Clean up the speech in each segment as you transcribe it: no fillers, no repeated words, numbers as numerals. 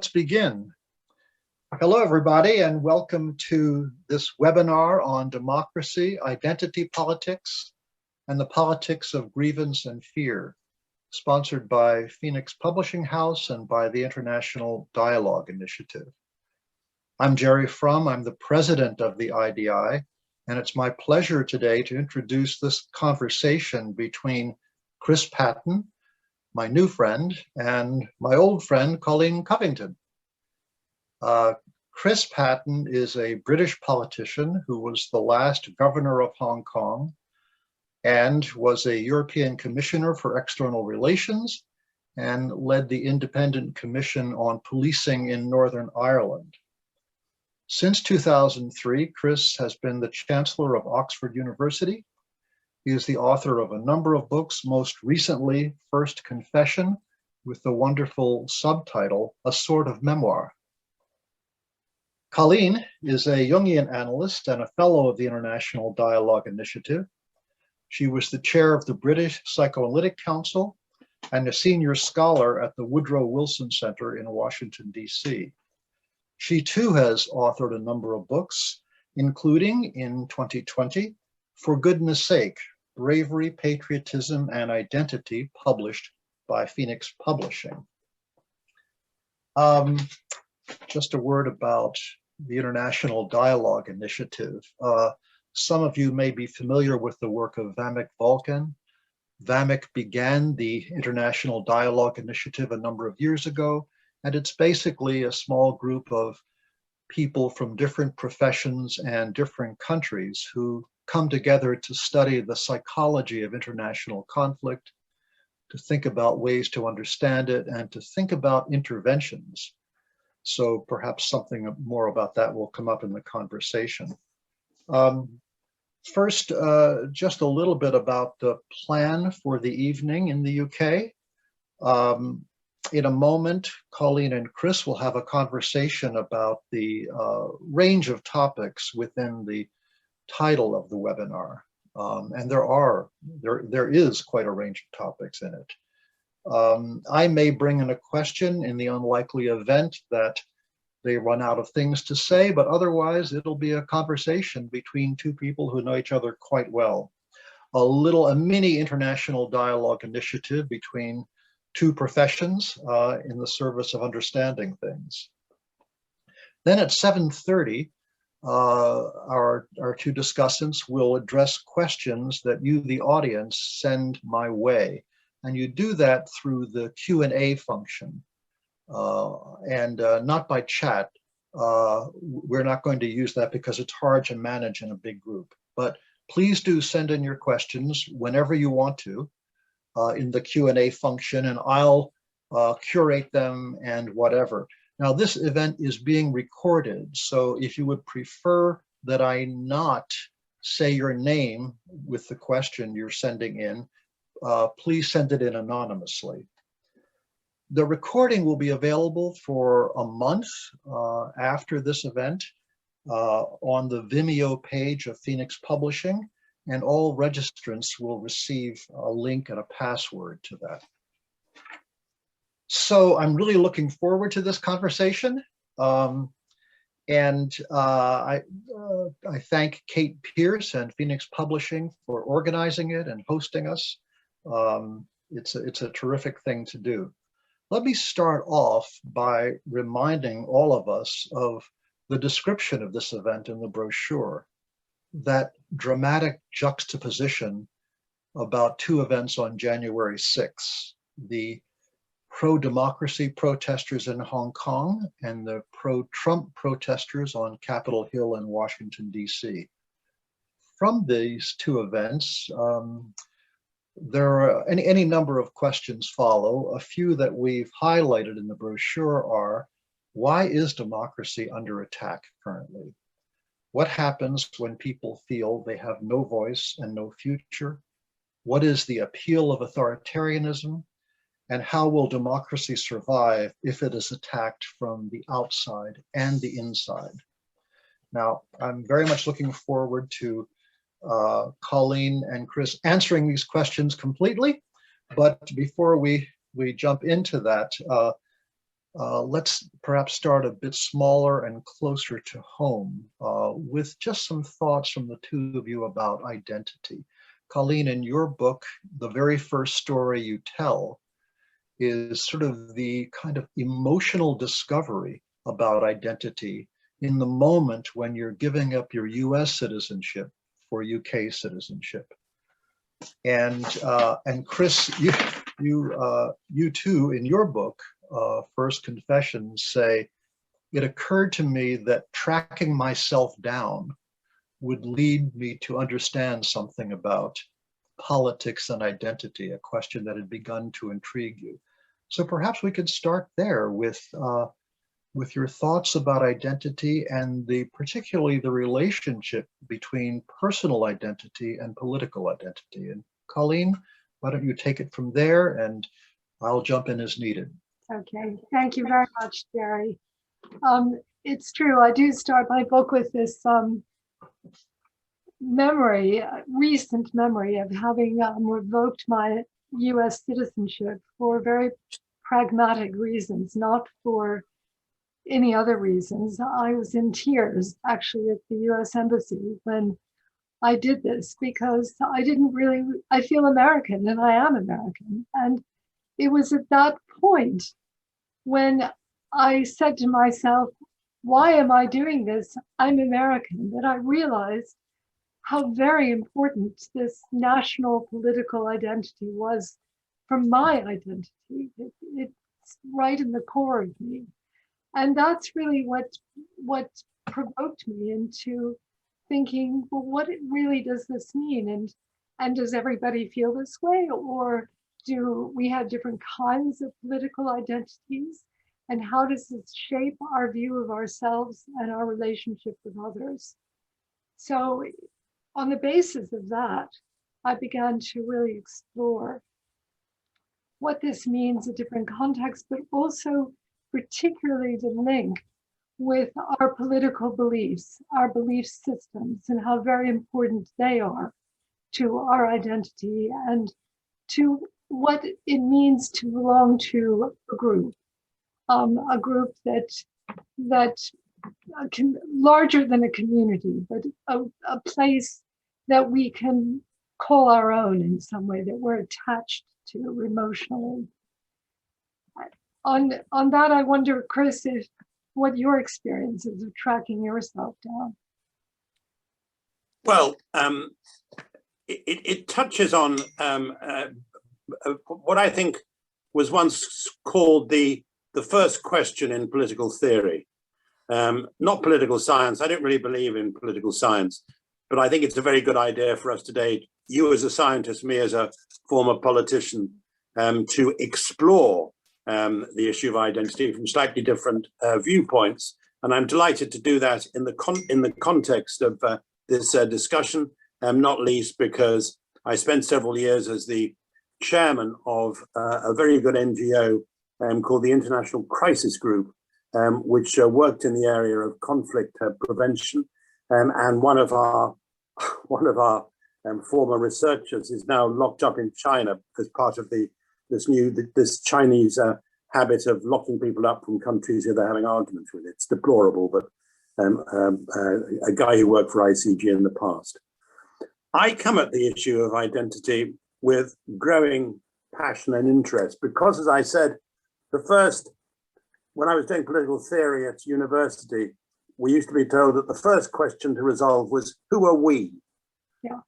let's begin. Hello, everybody, and welcome to this webinar on democracy, identity politics, and the politics of grievance and fear, sponsored by Phoenix Publishing House and by the International Dialogue Initiative. I'm Jerry Fromm. I'm the president of the IDI, and it's my pleasure today to introduce this conversation between Chris Patten, my new friend, and my old friend, Coline Covington. Chris Patten is a British politician who was the last governor of Hong Kong and was a European Commissioner for External Relations and led the Independent Commission on Policing in Northern Ireland. Since 2003, Chris has been the Chancellor of Oxford University. He is the author of a number of books, most recently, First Confession, with the wonderful subtitle, A Sort of Memoir. Coline is a Jungian analyst and a fellow of the International Dialogue Initiative. She was the chair of the British Psychoanalytic Council and a senior scholar at the Woodrow Wilson Center in Washington, D.C. She too has authored a number of books, including in 2020, For Goodness Sake, Bravery, Patriotism, and Identity, published by Phoenix Publishing. Just a word about the International Dialogue Initiative. Some of you may be familiar with the work of Vamik Volkan. Vamik began the International Dialogue Initiative a number of years ago, and it's basically a small group of people from different professions and different countries who come together to study the psychology of international conflict, to think about ways to understand it, and to think about interventions. So perhaps something more about that will come up in the conversation. First, just a little bit about the plan for the evening in the UK. In a moment, Coline and Chris will have a conversation about the range of topics within the title of the webinar. And there is quite a range of topics in it. I may bring in a question in the unlikely event that they run out of things to say, but otherwise it'll be a conversation between two people who know each other quite well. A mini international dialogue initiative between two professions in the service of understanding things. Then at 7:30, our two discussants will address questions that you, the audience, send my way. And you do that through the Q&A function and not by chat. We're not going to use that because it's hard to manage in a big group. But please do send in your questions whenever you want to in the Q&A function, and I'll curate them and whatever. Now, this event is being recorded, so if you would prefer that I not say your name with the question you're sending in, please send it in anonymously. The recording will be available for a month after this event on the Vimeo page of Phoenix Publishing, and all registrants will receive a link and a password to that. So I'm really looking forward to this conversation. I thank Kate Pierce and Phoenix Publishing for organizing it and hosting us. It's a terrific thing to do. Let me start off by reminding all of us of the description of this event in the brochure, that dramatic juxtaposition about two events on January 6th, the pro-democracy protesters in Hong Kong and the pro-Trump protesters on Capitol Hill in Washington, D.C. From these two events, there are any number of questions follow. A few that we've highlighted in the brochure are, why is democracy under attack currently? What happens when people feel they have no voice and no future? What is the appeal of authoritarianism? And how will democracy survive if it is attacked from the outside and the inside? Now, I'm very much looking forward to Coline and Chris answering these questions completely. But before we jump into that, let's perhaps start a bit smaller and closer to home with just some thoughts from the two of you about identity. Coline, in your book, the very first story you tell is sort of the kind of emotional discovery about identity in the moment when you're giving up your US citizenship for UK citizenship. And Chris, you too, in your book, First Confessions, say, it occurred to me that tracking myself down would lead me to understand something about politics and identity, a question that had begun to intrigue you. So perhaps we could start there with your thoughts about identity and particularly the relationship between personal identity and political identity. And Coline, why don't you take it from there, and I'll jump in as needed. Okay, thank you very much, Jerry. It's true, I do start my book with this recent memory of having revoked my US citizenship for very pragmatic reasons, not for any other reasons. I was in tears actually at the US Embassy when I did this, because I feel American and I am American. And it was at that point when I said to myself, why am I doing this? I'm American, that I realized how very important this national political identity was for my identity. It's right in the core of me. And that's really what provoked me into thinking, well, what really does this mean? And does everybody feel this way? Or do we have different kinds of political identities? And how does this shape our view of ourselves and our relationship with others? So on the basis of that, I began to really explore what this means in different contexts, but also particularly the link with our political beliefs, our belief systems, and how very important they are to our identity and to what it means to belong to a group that larger than a community, but a place that we can call our own in some way, that we're attached to emotionally. On that, I wonder, Chris, what your experiences of tracking yourself down? Well, it touches on what I think was once called the first question in political theory, not political science. I don't really believe in political science, but I think it's a very good idea for us today, you as a scientist, me as a former politician, to explore the issue of identity from slightly different viewpoints. And I'm delighted to do that in the context of this discussion, not least because I spent several years as the chairman of a very good NGO called the International Crisis Group, which worked in the area of conflict prevention. And one of our former researchers is now locked up in China as part of this Chinese habit of locking people up from countries who they're having arguments with. It's deplorable, but a guy who worked for ICG in the past. I come at the issue of identity with growing passion and interest because, as I said, when I was doing political theory at university, we used to be told that the first question to resolve was, who are we? Yeah.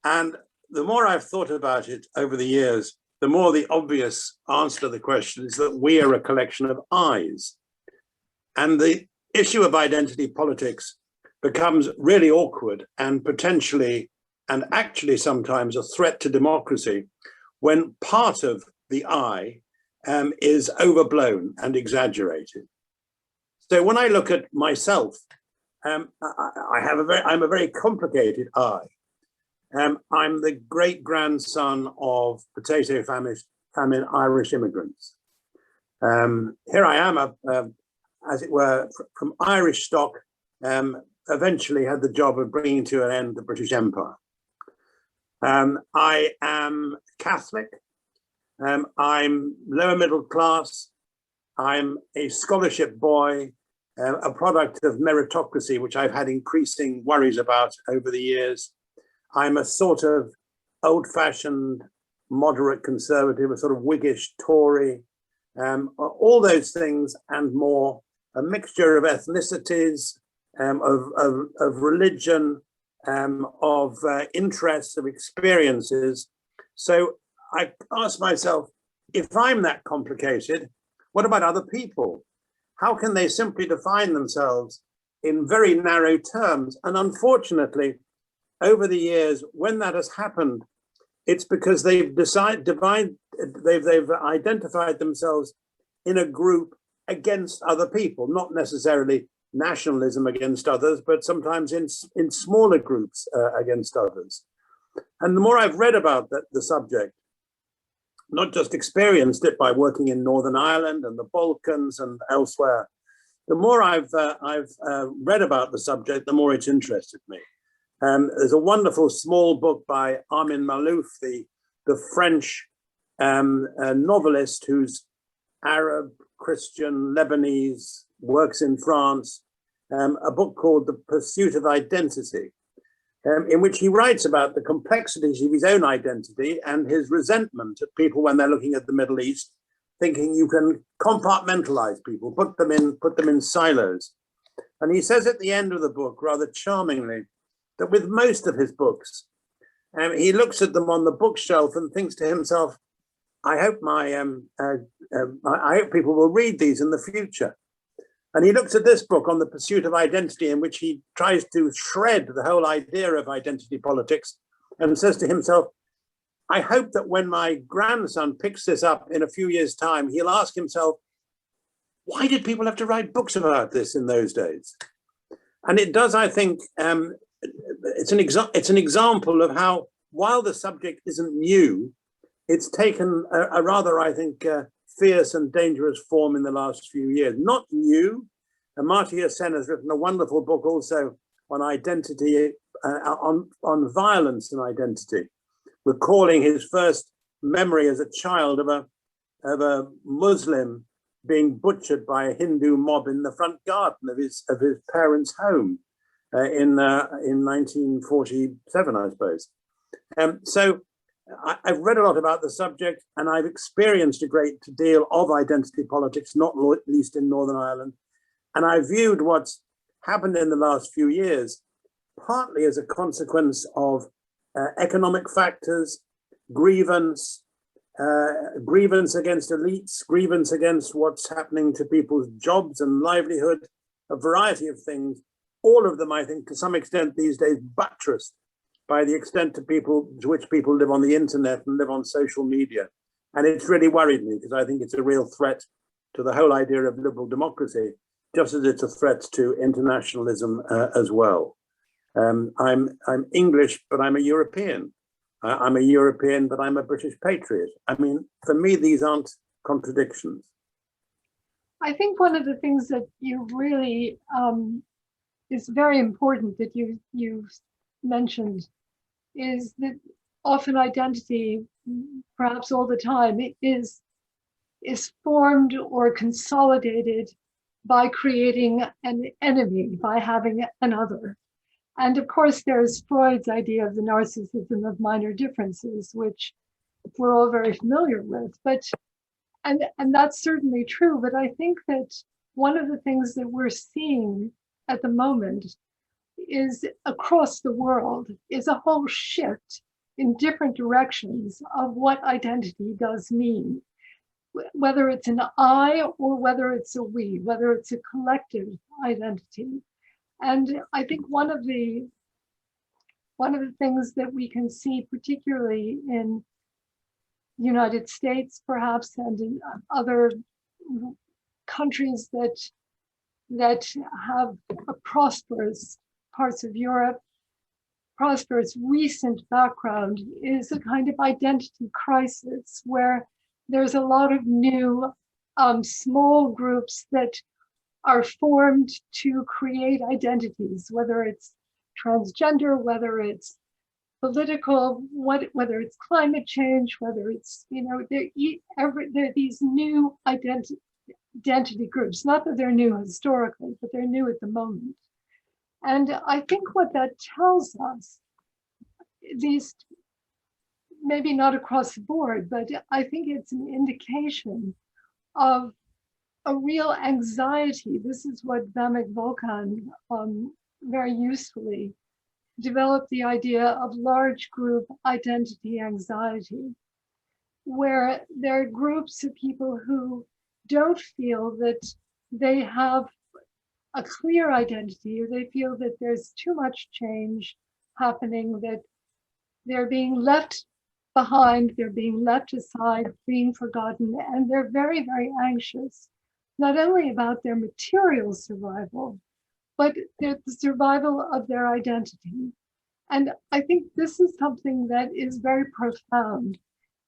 And the more I've thought about it over the years, the more the obvious answer to the question is that we are a collection of I's. And the issue of identity politics becomes really awkward and potentially, and actually sometimes, a threat to democracy when part of the I is overblown and exaggerated. So when I look at myself, I'm a very complicated I. I'm the great grandson of potato famine Irish immigrants. Here I am, as it were, from Irish stock, eventually had the job of bringing to an end the British Empire. I am Catholic. I'm lower middle class. I'm a scholarship boy, a product of meritocracy, which I've had increasing worries about over the years. I'm a sort of old-fashioned moderate conservative, a sort of Whiggish Tory, all those things and more, a mixture of ethnicities, of religion, of interests, of experiences. So I ask myself, if I'm that complicated, what about other people? How can they simply define themselves in very narrow terms? And unfortunately, over the years, when that has happened, it's because they've they've identified themselves in a group against other people, not necessarily nationalism against others, but sometimes in smaller groups against others. And the more I've read about the subject, not just experienced it by working in Northern Ireland and the Balkans and elsewhere, the more I've read about the subject, the more it's interested me. There's a wonderful small book by Armin Malouf, the French novelist who's Arab, Christian, Lebanese, works in France, a book called The Pursuit of Identity, in which he writes about the complexities of his own identity and his resentment at people when they're looking at the Middle East, thinking you can compartmentalize people, put them in silos. And he says at the end of the book, rather charmingly, that with most of his books, he looks at them on the bookshelf and thinks to himself, I hope I hope people will read these in the future. And he looks at this book on the pursuit of identity, in which he tries to shred the whole idea of identity politics, and says to himself, I hope that when my grandson picks this up in a few years' time, he'll ask himself, why did people have to write books about this in those days? And it does, I think, it's an example of how, while the subject isn't new, it's taken a rather, I think, fierce and dangerous form in the last few years. Not new. Amartya Sen has written a wonderful book also on identity, on violence and identity, recalling his first memory as a child of a Muslim being butchered by a Hindu mob in the front garden of his parents' home in 1947, I suppose. So I've read a lot about the subject, and I've experienced a great deal of identity politics, not least in Northern Ireland. And I viewed what's happened in the last few years partly as a consequence of economic factors, grievance against elites, grievance against what's happening to people's jobs and livelihood, a variety of things, all of them, I think, to some extent these days buttressed by the extent to which people live on the internet and live on social media. And it's really worried me, because I think it's a real threat to the whole idea of liberal democracy, just as it's a threat to internationalism as well. I'm English, but I'm a European. I'm a European, but I'm a British patriot. I mean, for me, these aren't contradictions. I think one of the things that you really is very important that you mentioned is that often identity, perhaps all the time, is formed or consolidated by creating an enemy, by having an other. And of course, there's Freud's idea of the narcissism of minor differences, which we're all very familiar with. And that's certainly true. But I think that one of the things that we're seeing at the moment is across the world is a whole shift in different directions of what identity does mean, whether it's an I or whether it's a we, whether it's a collective identity. And I think one of the things that we can see, particularly in the United States, perhaps, and in other countries that have a prosperous parts of Europe, prosperous recent background, is a kind of identity crisis where there's a lot of new small groups that are formed to create identities, whether it's transgender, whether it's political, whether it's climate change, whether it's, there are these new identity groups. Not that they're new historically, but they're new at the moment. And I think what that tells us, at least maybe not across the board, but I think it's an indication of a real anxiety. This is what Vamek Volkan very usefully developed the idea of large group identity anxiety, where there are groups of people who don't feel that they have a clear identity, or they feel that there's too much change happening, that they're being left behind, they're being left aside, being forgotten, and they're very, very anxious, not only about their material survival, but the survival of their identity. And I think this is something that is very profound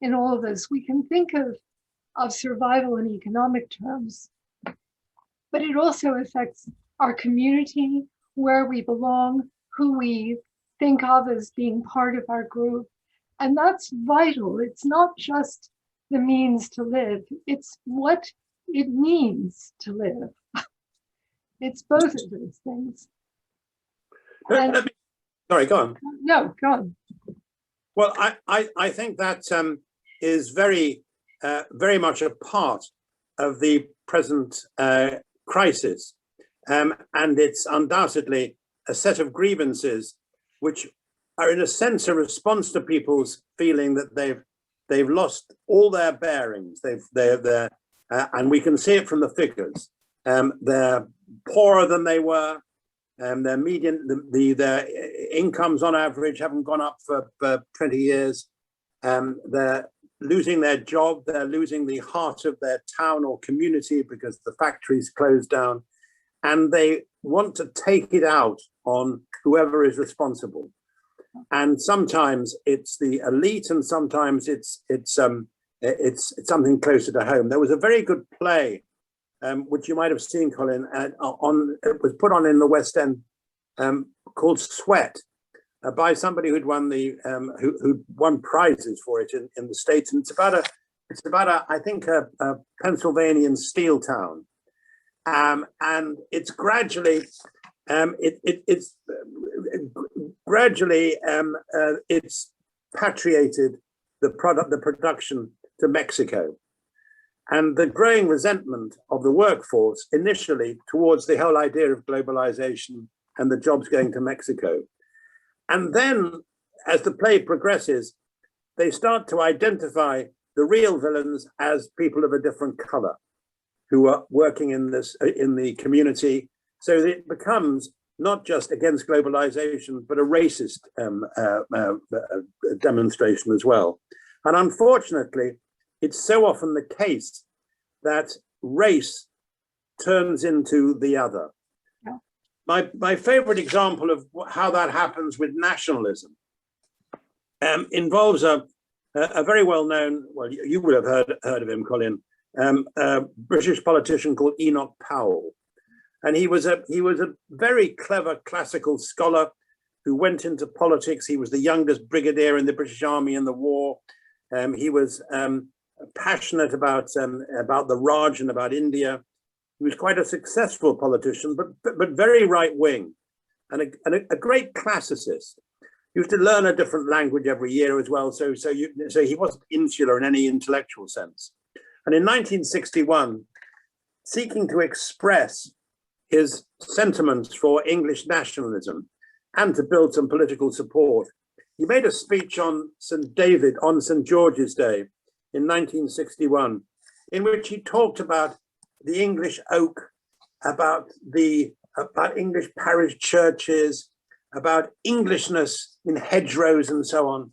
in all of this. We can think of survival in economic terms, but it also affects our community, where we belong, who we think of as being part of our group. And that's vital. It's not just the means to live, it's what it means to live. It's both of those things. And, sorry, go on. No, go on. Well, I think that is very much a part of the present crisis. And it's undoubtedly a set of grievances which are in a sense a response to people's feeling that they've lost all their bearings. And we can see it from the figures. They're poorer than they were. Their median, their incomes on average haven't gone up for 20 years. They're losing their job. They're losing the heart of their town or community because the factories closed down. And they want to take it out on whoever is responsible. And sometimes it's the elite, and sometimes it's something closer to home. There was a very good play, which you might have seen, Colin, it was put on in the West End, called Sweat, by somebody who'd won who'd won prizes for it in the States. And it's about a I think a Pennsylvanian steel town. And it's gradually, it's patriated the production to Mexico, and the growing resentment of the workforce initially towards the whole idea of globalization and the jobs going to Mexico. And then, as the play progresses, they start to identify the real villains as people of a different color, who are working in the community. So it becomes not just against globalization, but a racist demonstration as well. And unfortunately, it's so often the case that race turns into the other. Yeah. My favorite example of how that happens with nationalism involves a very well-known, well, you would have heard of him, Colin, a British politician called Enoch Powell. And he was a very clever classical scholar who went into politics. He was the youngest brigadier in the British Army in the war. He was passionate about the Raj and about India. He was quite a successful politician, but very right-wing, and a great classicist. He used to learn a different language every year as well, so he wasn't insular in any intellectual sense. And in 1961, seeking to express his sentiments for English nationalism and to build some political support, he made a speech on St. George's Day in 1961, in which he talked about the English oak, about English parish churches, about Englishness in hedgerows and so on,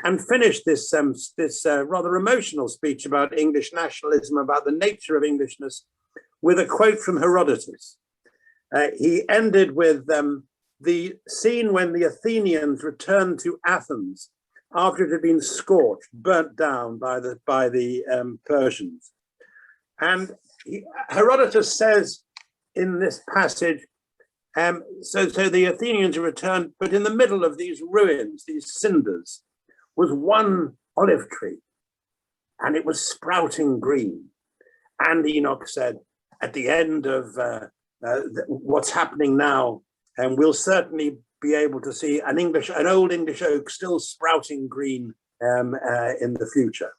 and finished this rather emotional speech about English nationalism, about the nature of Englishness, with a quote from Herodotus. He ended with the scene when the Athenians returned to Athens after it had been scorched, burnt down by the Persians. And Herodotus says in this passage, so the Athenians returned, but in the middle of these ruins, these cinders, was one olive tree, and it was sprouting green. And Enoch said, at the end of what's happening now, and we'll certainly be able to see an old English oak still sprouting green in the future.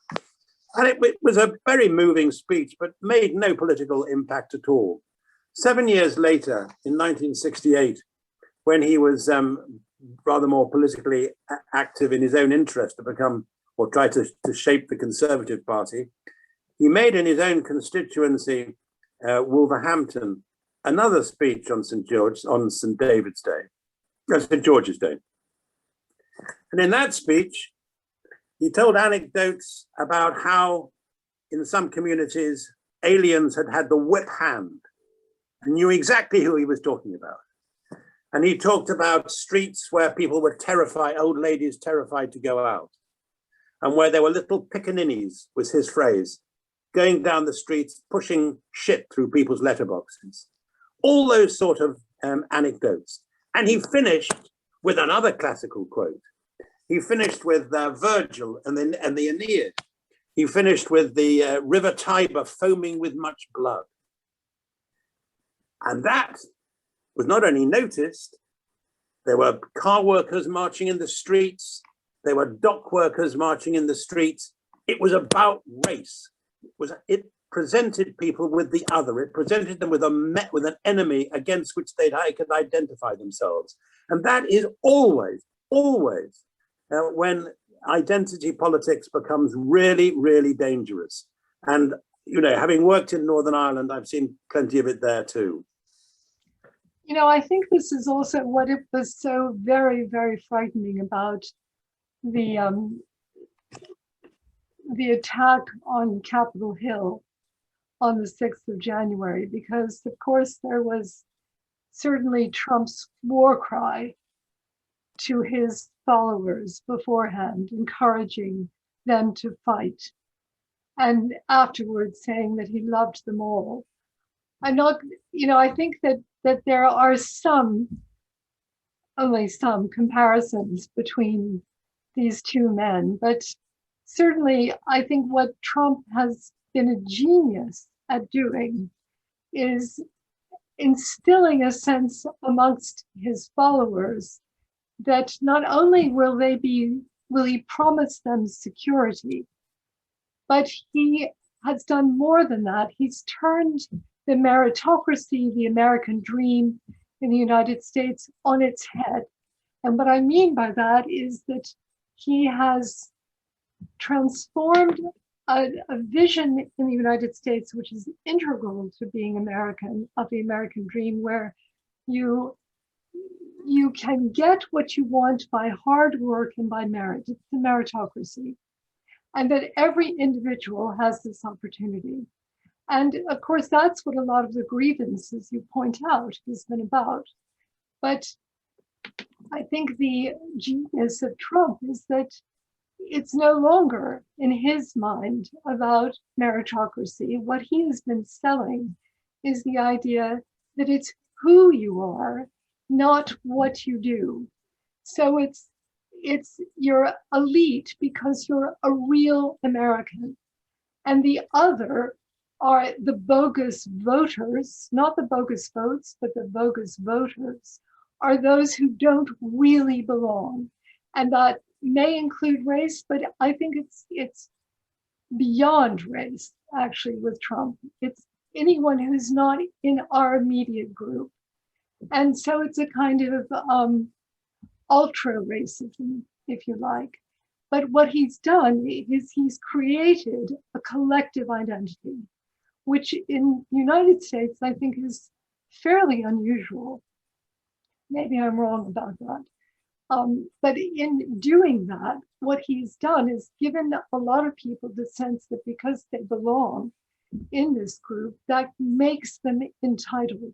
And it was a very moving speech, but made no political impact at all. 7 years later, in 1968, when he was rather more politically active in his own interest to become, or try to shape the Conservative Party, he made in his own constituency, Wolverhampton, another speech on St. David's Day, St. George's Day. And in that speech, he told anecdotes about how in some communities, aliens had the whip hand and knew exactly who he was talking about. And he talked about streets where people were terrified, old ladies terrified to go out, and where there were little pickaninnies, was his phrase, going down the streets, pushing shit through people's letterboxes. All those sort of anecdotes. And he finished with another classical quote. He finished with Virgil and the Aeneid. He finished with the river Tiber foaming with much blood. And that was not only noticed, there were car workers marching in the streets, there were dock workers marching in the streets. It was about race. It presented people with the other. It presented them with an enemy against which they could identify themselves. And that is always when identity politics becomes really, really dangerous. And, having worked in Northern Ireland, I've seen plenty of it there too. I think this is also what it was so very, very frightening about the attack on Capitol Hill on the 6th of January, because of course there was certainly Trump's war cry to his followers beforehand, encouraging them to fight, and afterwards saying that he loved them all. I think that there are only some comparisons between these two men, but certainly I think what Trump has been a genius at doing is instilling a sense amongst his followers that not only will he promise them security, but he has done more than that. He's turned the meritocracy, the American dream in the United States, on its head. And what I mean by that is that he has transformed a vision in the United States, which is integral to being American, of the American dream, where you can get what you want by hard work and by merit. It's the meritocracy. And that every individual has this opportunity. And of course, that's what a lot of the grievance, as you point out, has been about. But I think the genius of Trump is that it's no longer in his mind about meritocracy. What he has been selling is the idea that it's who you are, not what you do. So it's you're elite because you're a real American. And the other are the bogus voters, not the bogus votes, but the bogus voters, are those who don't really belong. And that may include race, but I think it's beyond race, actually, with Trump. It's anyone who's not in our immediate group. And so it's a kind of ultra racism, if you like. But what he's done is he's created a collective identity, which in the United States, I think is fairly unusual. Maybe I'm wrong about that. But in doing that, what he's done is given a lot of people the sense that because they belong in this group, that makes them entitled.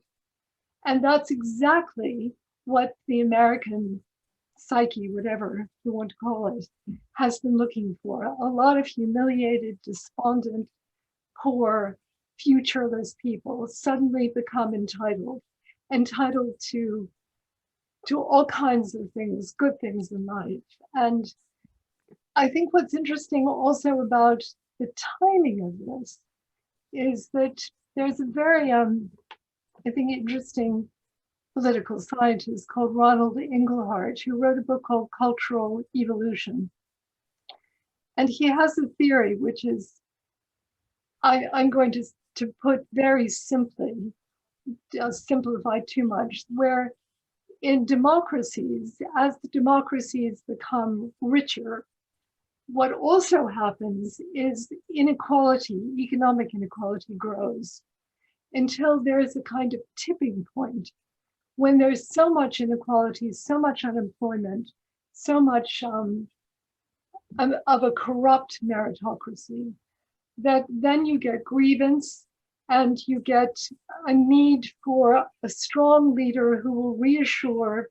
And that's exactly what the American psyche, whatever you want to call it, has been looking for. A lot of humiliated, despondent, poor, futureless people suddenly become entitled to all kinds of things, good things in life. And I think what's interesting also about the timing of this is that there's a very, I think, interesting political scientist called Ronald Inglehart, who wrote a book called Cultural Evolution. And he has a theory, which is, I'm going to put very simply, simplify too much, where in democracies, as the democracies become richer, what also happens is inequality, economic inequality grows until there is a kind of tipping point when there's so much inequality, so much unemployment, so much of a corrupt meritocracy, that then you get grievance and you get a need for a strong leader who will reassure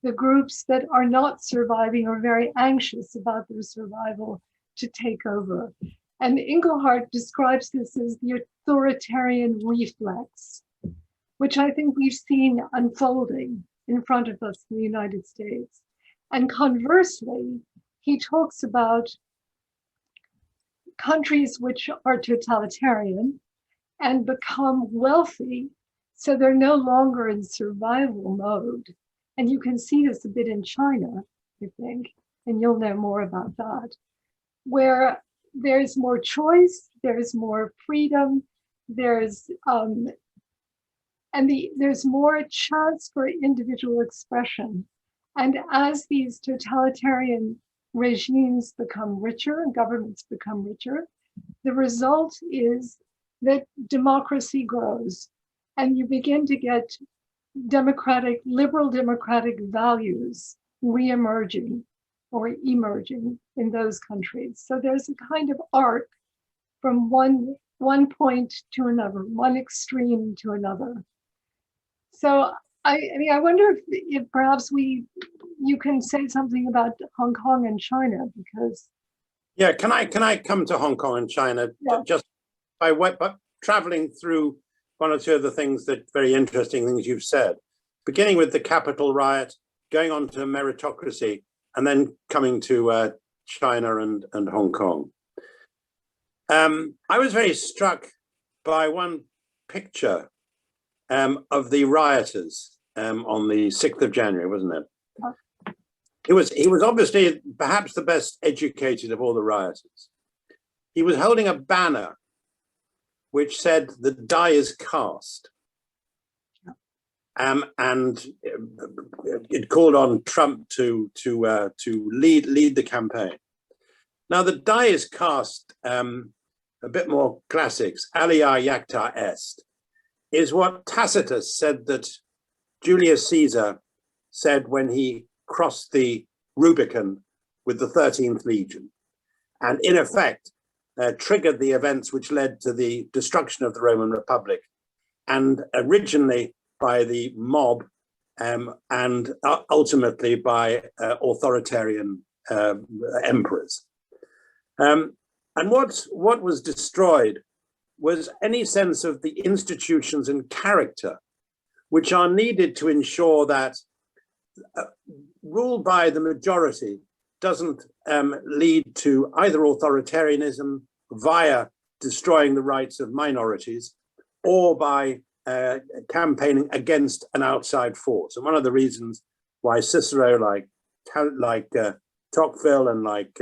the groups that are not surviving or very anxious about their survival to take over. And Inglehart describes this as the authoritarian reflex, which I think we've seen unfolding in front of us in the United States. And conversely, he talks about countries which are totalitarian and become wealthy, so they're no longer in survival mode. And you can see this a bit in China, I think, and you'll know more about that, where there's more choice, there's more freedom, there's more chance for individual expression. And as these totalitarian regimes become richer and governments become richer, the result is that democracy grows and you begin to get liberal democratic values re-emerging or emerging in those countries. So there's a kind of arc from one point to another, one extreme to another. So I mean, I wonder if perhaps you can say something about Hong Kong and China, because yeah, can I come to Hong Kong and China? Yeah. Just by traveling through one or two of the things that very interesting things you've said, beginning with the Capitol riot, going on to meritocracy, and then coming to China and Hong Kong. I was very struck by one picture of the rioters on the 6th of January, wasn't it? He was obviously perhaps the best educated of all the rioters. He was holding a banner which said the die is cast. And it called on Trump to lead the campaign. Now the die is cast, a bit more classics, alia iacta est, is what Tacitus said that Julius Caesar said when he crossed the Rubicon with the 13th Legion, and in effect triggered the events which led to the destruction of the Roman Republic, and originally by the mob and ultimately by authoritarian emperors. And what was destroyed was any sense of the institutions and character which are needed to ensure that rule by the majority doesn't lead to either authoritarianism via destroying the rights of minorities or by campaigning against an outside force. And one of the reasons why Cicero, like Tocqueville and like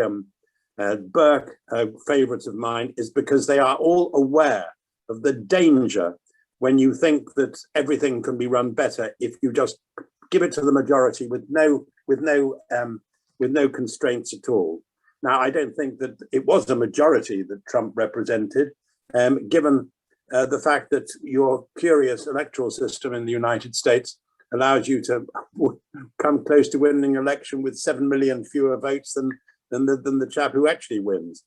Burke, favorites of mine, is because they are all aware of the danger when you think that everything can be run better if you just give it to the majority with no constraints at all. Now, I don't think that it was a majority that Trump represented, given the fact that your curious electoral system in the United States allows you to come close to winning an election with 7 million fewer votes than the chap who actually wins.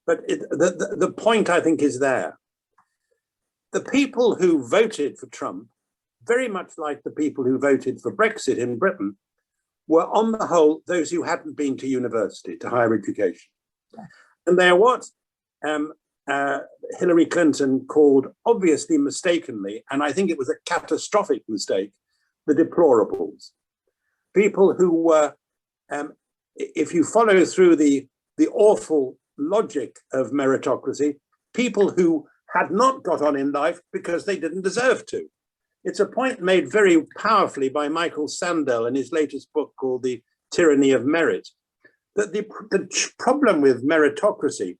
But the point, I think, is there. The people who voted for Trump, very much like the people who voted for Brexit in Britain, were on the whole those who hadn't been to university, to higher education. And they're what Hillary Clinton called, obviously mistakenly, and I think it was a catastrophic mistake, the deplorables. People who were, if you follow through the awful logic of meritocracy, people who had not got on in life because they didn't deserve to. It's a point made very powerfully by Michael Sandel in his latest book called The Tyranny of Merit, that the problem with meritocracy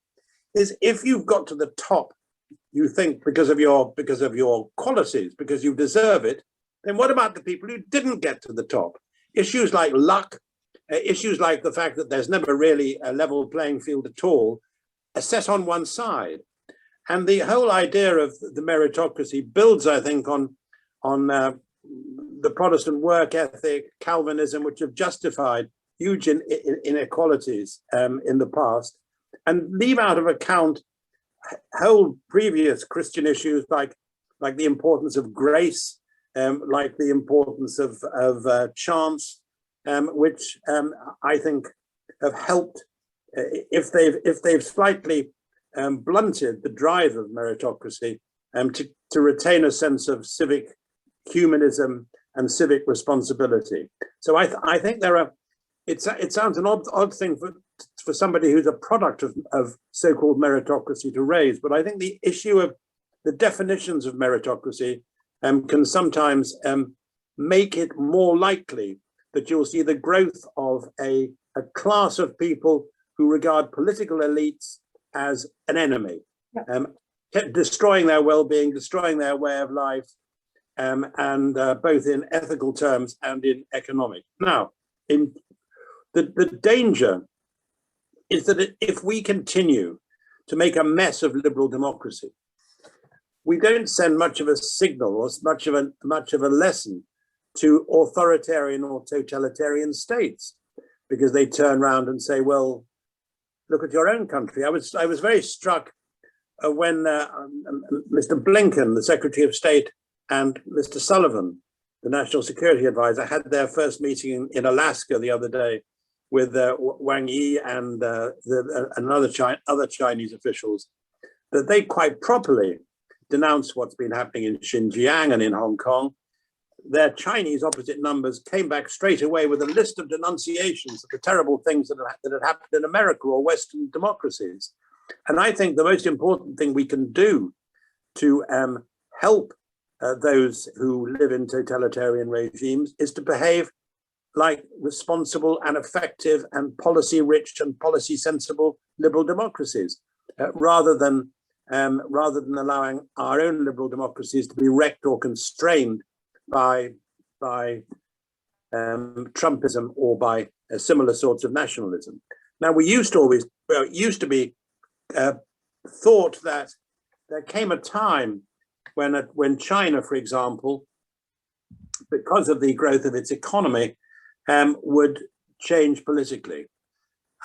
is if you've got to the top, you think because of your qualities, because you deserve it, then what about the people who didn't get to the top? Issues like luck, issues like the fact that there's never really a level playing field at all, are set on one side. And the whole idea of the meritocracy builds, I think, on the Protestant work ethic, Calvinism, which have justified huge inequalities in the past, and leave out of account whole previous Christian issues like the importance of grace, like the importance of chance, which I think have helped, if they've slightly blunted the drive of meritocracy, to retain a sense of civic humanism and civic responsibility. So I think there are. It sounds an odd thing for somebody who's a product of so-called meritocracy to raise, but I think the issue of the definitions of meritocracy can sometimes make it more likely that you'll see the growth of a class of people who regard political elites as an enemy, destroying their well-being, destroying their way of life, and both in ethical terms and in economic. Now, the danger is that if we continue to make a mess of liberal democracy, we don't send much of a signal or much of a lesson to authoritarian or totalitarian states, because they turn around and say, well, look at your own country. I was very struck when Mr. Blinken, the Secretary of State, and Mr. Sullivan, the National Security Advisor, had their first meeting in Alaska the other day with Wang Yi and other Chinese officials, that they quite properly denounced what's been happening in Xinjiang and in Hong Kong. Their Chinese opposite numbers came back straight away with a list of denunciations of the terrible things that had happened in America or Western democracies. And I think the most important thing we can do to help those who live in totalitarian regimes is to behave like responsible and effective and policy-rich and policy-sensible liberal democracies, rather than allowing our own liberal democracies to be wrecked or constrained by Trumpism or by similar sorts of nationalism. Now, we used to be thought that there came a time when China, for example, because of the growth of its economy, would change politically.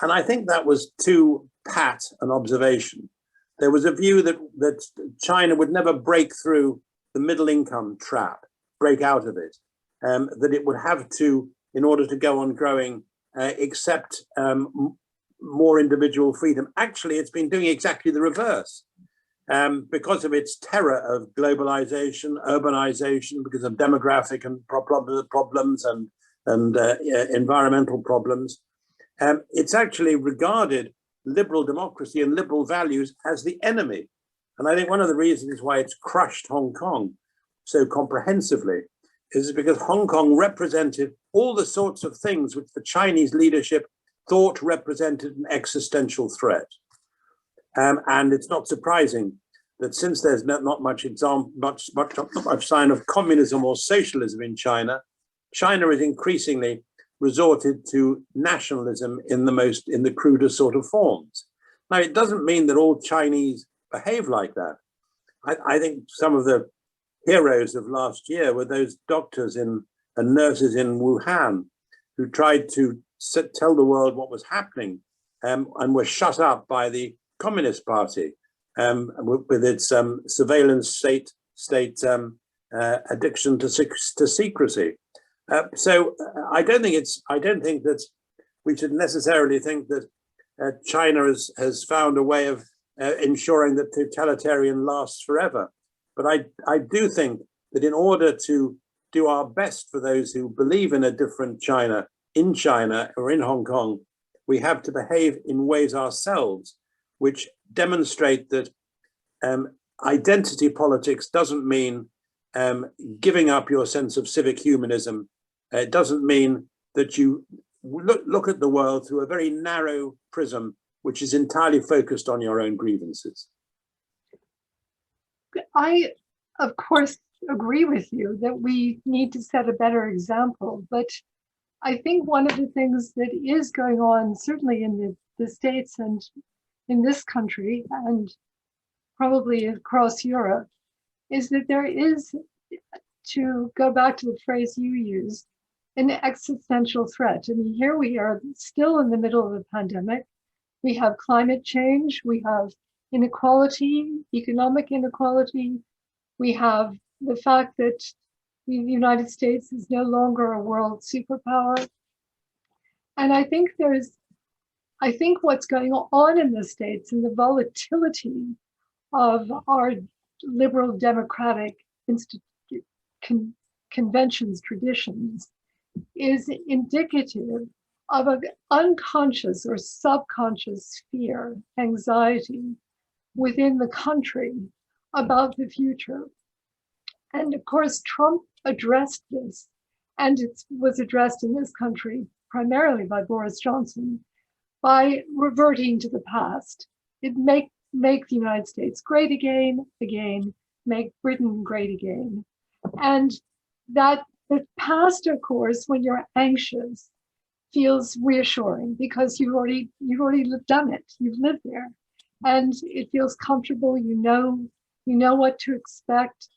And I think that was too pat an observation. There was a view that China would never break through the middle income trap, break out of it, that it would have to, in order to go on growing, accept more individual freedom. Actually, it's been doing exactly the reverse. Because of its terror of globalization, urbanization, because of demographic and problems and environmental problems, it's actually regarded liberal democracy and liberal values as the enemy. And I think one of the reasons why it's crushed Hong Kong so comprehensively is because Hong Kong represented all the sorts of things which the Chinese leadership thought represented an existential threat. And it's not surprising that since there's not much sign of communism or socialism in China, China is increasingly resorted to nationalism in the crudest sort of forms. Now, it doesn't mean that all Chinese behave like that. I think some of the heroes of last year were those doctors and nurses in Wuhan who tried to tell the world what was happening and were shut up by the Communist Party with its surveillance state addiction to secrecy. So I don't think that we should necessarily think that China has found a way of ensuring that totalitarian lasts forever. But I do think that in order to do our best for those who believe in a different China, in China or in Hong Kong, we have to behave in ways ourselves which demonstrate that identity politics doesn't mean giving up your sense of civic humanism. It doesn't mean that you look at the world through a very narrow prism, which is entirely focused on your own grievances. I, of course, agree with you that we need to set a better example, but I think one of the things that is going on, certainly in the States and in this country and probably across Europe, is that there is, to go back to the phrase you used, an existential threat. I mean, here we are still in the middle of a pandemic. We have climate change, we have inequality, economic inequality. We have the fact that the United States is no longer a world superpower. And I think what's going on in the States and the volatility of our liberal democratic conventions, traditions, is indicative of an unconscious or subconscious fear, anxiety within the country about the future. And of course, Trump addressed this, and it was addressed in this country primarily by Boris Johnson, by reverting to the past. It make the United States great again, make Britain great again. And that the past, of course, when you're anxious, feels reassuring because you've already done it, you've lived there, and it feels comfortable. You know what to expect.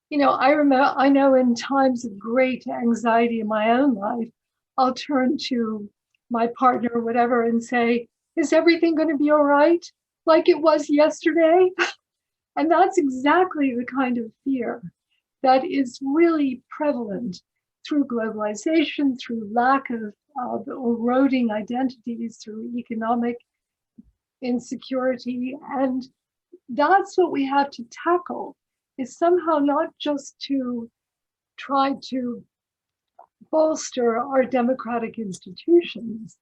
You know, I know in times of great anxiety in my own life, I'll turn to my partner or whatever and say, "Is everything going to be all right? Like it was yesterday?" And that's exactly the kind of fear that is really prevalent through globalization, through lack of eroding identities, through economic insecurity. And that's what we have to tackle, is somehow not just to try to bolster our democratic institutions,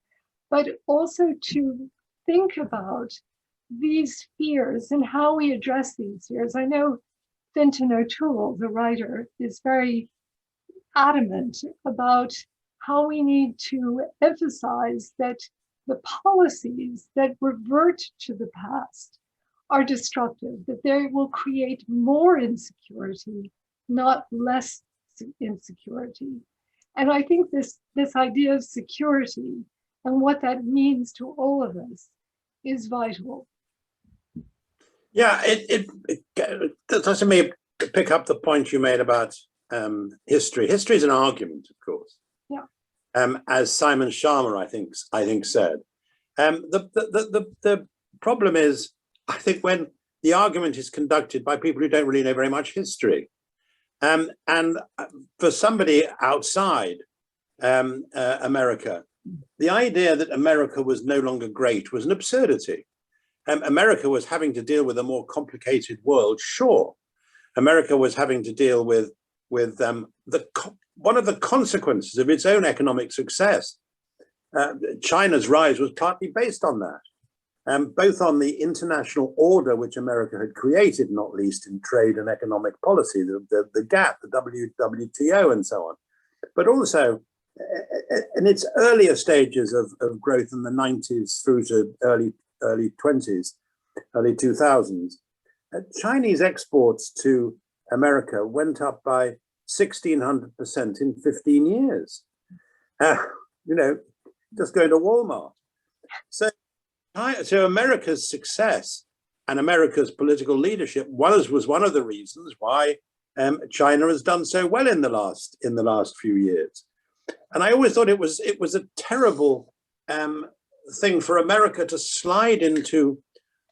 but also to think about these fears and how we address these fears. I know Fintan O'Toole, the writer, is very adamant about how we need to emphasize that the policies that revert to the past are destructive, that they will create more insecurity, not less insecurity. And I think this idea of security and what that means to all of us is vital. Yeah, it does to me pick up the point you made about history. History is an argument, of course. Yeah. As Simon Sharma, I think said. The problem is, I think, when the argument is conducted by people who don't really know very much history. And for somebody outside America, the idea that America was no longer great was an absurdity. America was having to deal with a more complicated world, sure. America was having to deal with one of the consequences of its own economic success. China's rise was partly based on that, both on the international order which America had created, not least in trade and economic policy, the GATT, the WTO, and so on, but also in its earlier stages of growth in the 90s through to early 20s, early 2000s. Chinese exports to America went up by 1,600% in 15 years. Just going to Walmart. So America's success and America's political leadership was one of the reasons why China has done so well in the last few years. And I always thought it was a terrible thing for America to slide into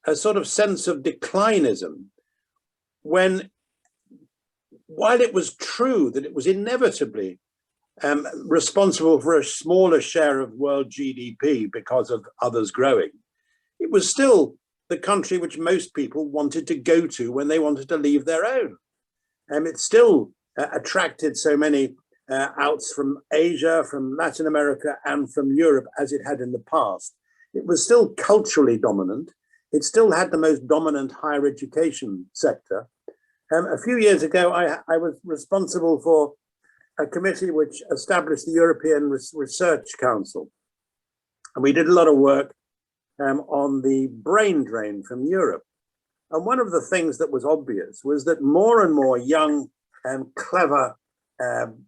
a sort of sense of declinism when, while it was true that it was inevitably responsible for a smaller share of world GDP because of others growing, it was still the country which most people wanted to go to when they wanted to leave their own. It still attracted so many outs from Asia, from Latin America, and from Europe as it had in the past. It was still culturally dominant. it still had the most dominant higher education sector. A few years ago, I was responsible for a committee which established the European Research Council. And we did a lot of work on the brain drain from Europe. And one of the things that was obvious was that more and more young and clever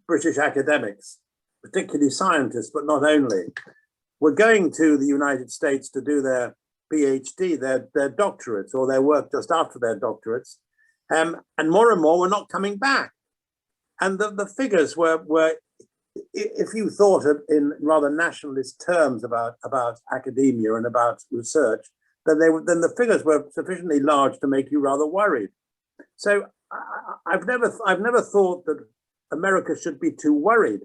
British academics, particularly scientists, but not only, were going to the United States to do their PhD, their doctorates, or their work just after their doctorates, and more were not coming back. And the figures were, if you thought of in rather nationalist terms about academia and about research, then the figures were sufficiently large to make you rather worried. So I've never thought that America should be too worried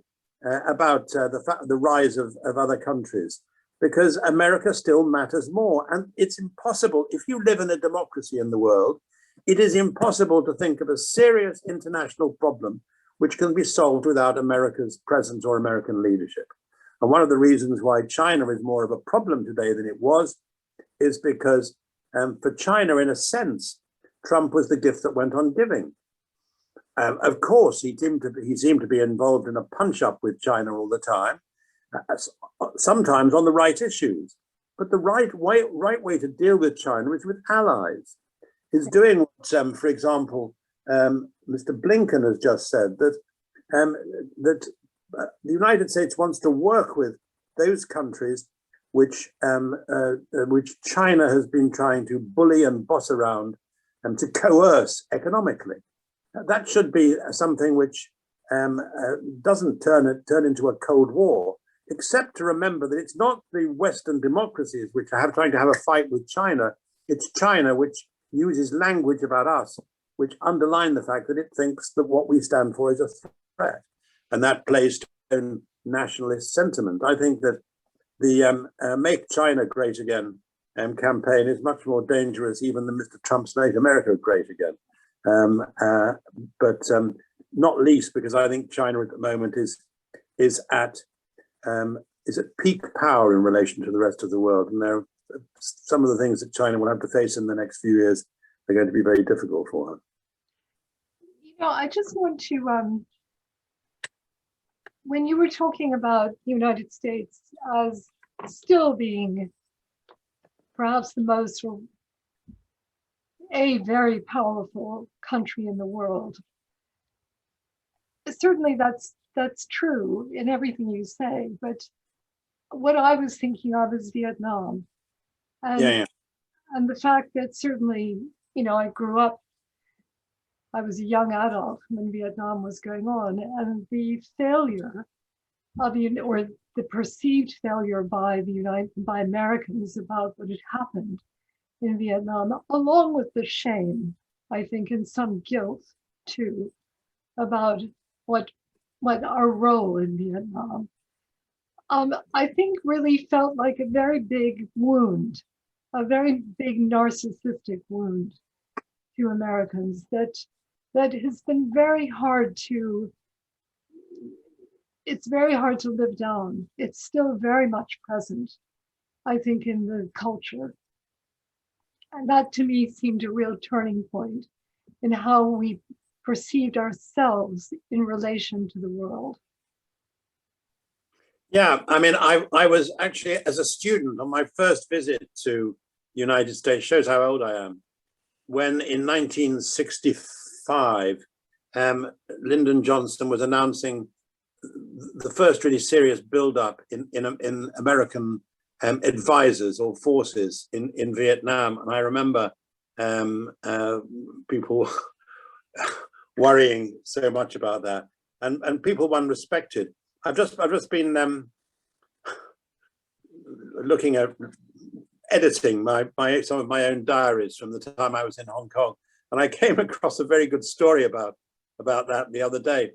about the rise of other countries, because America still matters more. And it's impossible, if you live in a democracy in the world, it is impossible to think of a serious international problem which can be solved without America's presence or American leadership. And one of the reasons why China is more of a problem today than it was is because for China, in a sense, Trump was the gift that went on giving. Of course, he seemed to be involved in a punch-up with China all the time, sometimes on the right issues. But the right way to deal with China is with allies. Is doing what, for example, Mr. Blinken has just said, that the United States wants to work with those countries which China has been trying to bully and boss around and to coerce economically. That should be something which doesn't turn into a Cold War, except to remember that it's not the Western democracies which are trying to have a fight with China. It's China which uses language about us which underline the fact that it thinks that what we stand for is a threat. And that plays to own nationalist sentiment. I think that the Make China Great Again campaign is much more dangerous even than Mr. Trump's Make America Great Again. But not least because I think China at the moment is at peak power in relation to the rest of the world. And there are some of the things that China will have to face in the next few years are going to be very difficult for her. You know, I just want to, when you were talking about the United States as still being perhaps the most, a very powerful country in the world, certainly that's true in everything you say, but what I was thinking of is Vietnam. And, and the fact that certainly, you know, I grew up, I was a young adult when Vietnam was going on, and the failure of, or the perceived failure by by Americans about what had happened in Vietnam, along with the shame, I think, and some guilt too, about what our role in Vietnam, I think really felt like a very big wound, a very big narcissistic wound to Americans that has been very hard to, it's very hard to live down. It's still very much present, I think, in the culture. And that to me seemed a real turning point in how we perceived ourselves in relation to the world. Yeah, I mean, I was actually, as a student, on my first visit to the United States, shows how old I am, when in 1965, Lyndon Johnson was announcing the first really serious build-up in American advisors or forces in Vietnam. And I remember people worrying so much about that, and people one respected. I've just been looking at editing some of my own diaries from the time I was in Hong Kong, and I came across a very good story about that the other day.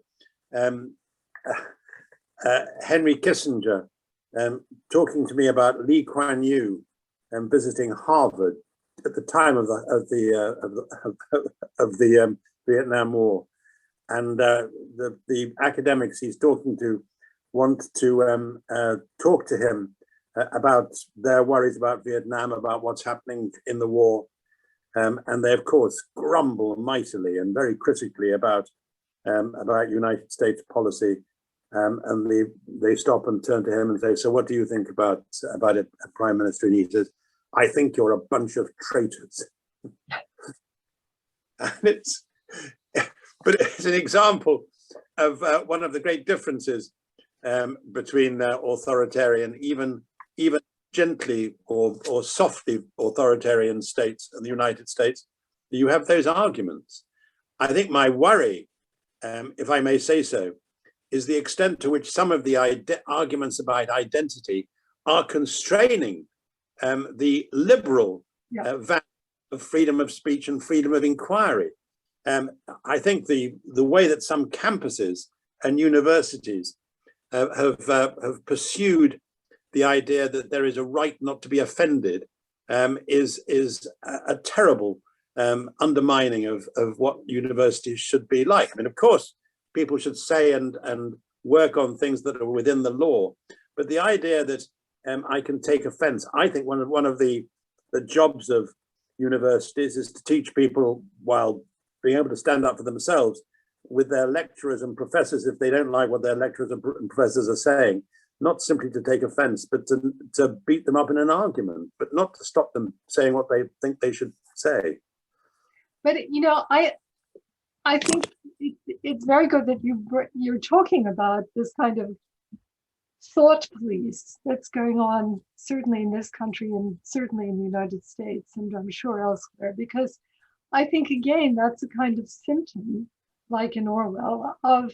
Henry Kissinger talking to me about Lee Kuan Yew visiting Harvard at the time of the Vietnam War, and the academics he's talking to want to talk to him about their worries about Vietnam, about what's happening in the war. And they, of course, grumble mightily and very critically about United States policy. And they stop and turn to him and say, so what do you think about it, Prime Minister? And he says, I think you're a bunch of traitors. And but it's an example of one of the great differences between authoritarian, even gently or softly authoritarian states and the United States. You have those arguments. I think my worry, if I may say so, is the extent to which some of the arguments about identity are constraining the liberal value of freedom of speech and freedom of inquiry. I think the way that some campuses and universities have pursued the idea that there is a right not to be offended is a terrible undermining of what universities should be like. I mean, of course, people should say and work on things that are within the law, but the idea that I can take offense, I think one of the jobs of universities is to teach people, while being able to stand up for themselves, with their lecturers and professors, if they don't like what their lecturers and professors are saying, not simply to take offense, but to beat them up in an argument, but not to stop them saying what they think they should say. But, I think it's very good that you're talking about this kind of thought police that's going on, certainly in this country and certainly in the United States, and I'm sure elsewhere, because I think, again, that's a kind of symptom, like in Orwell, of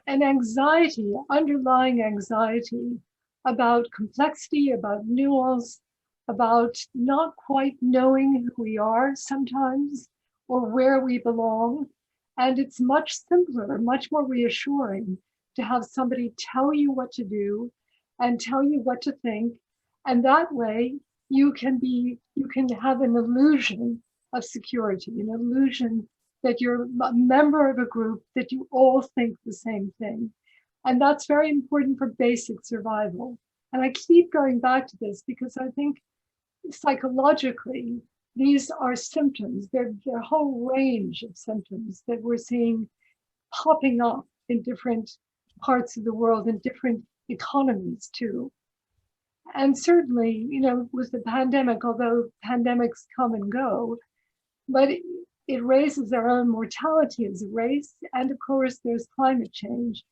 an anxiety, underlying anxiety about complexity, about nuance, about not quite knowing who we are sometimes or where we belong. And it's much simpler, much more reassuring to have somebody tell you what to do and tell you what to think. And that way you can have an illusion of security, an illusion that you're a member of a group, that you all think the same thing. And that's very important for basic survival. And I keep going back to this because I think psychologically, these are symptoms. They're a whole range of symptoms that we're seeing popping up in different parts of the world and different economies too. And certainly, with the pandemic, although pandemics come and go, but it raises our own mortality as a race. And of course, there's climate change,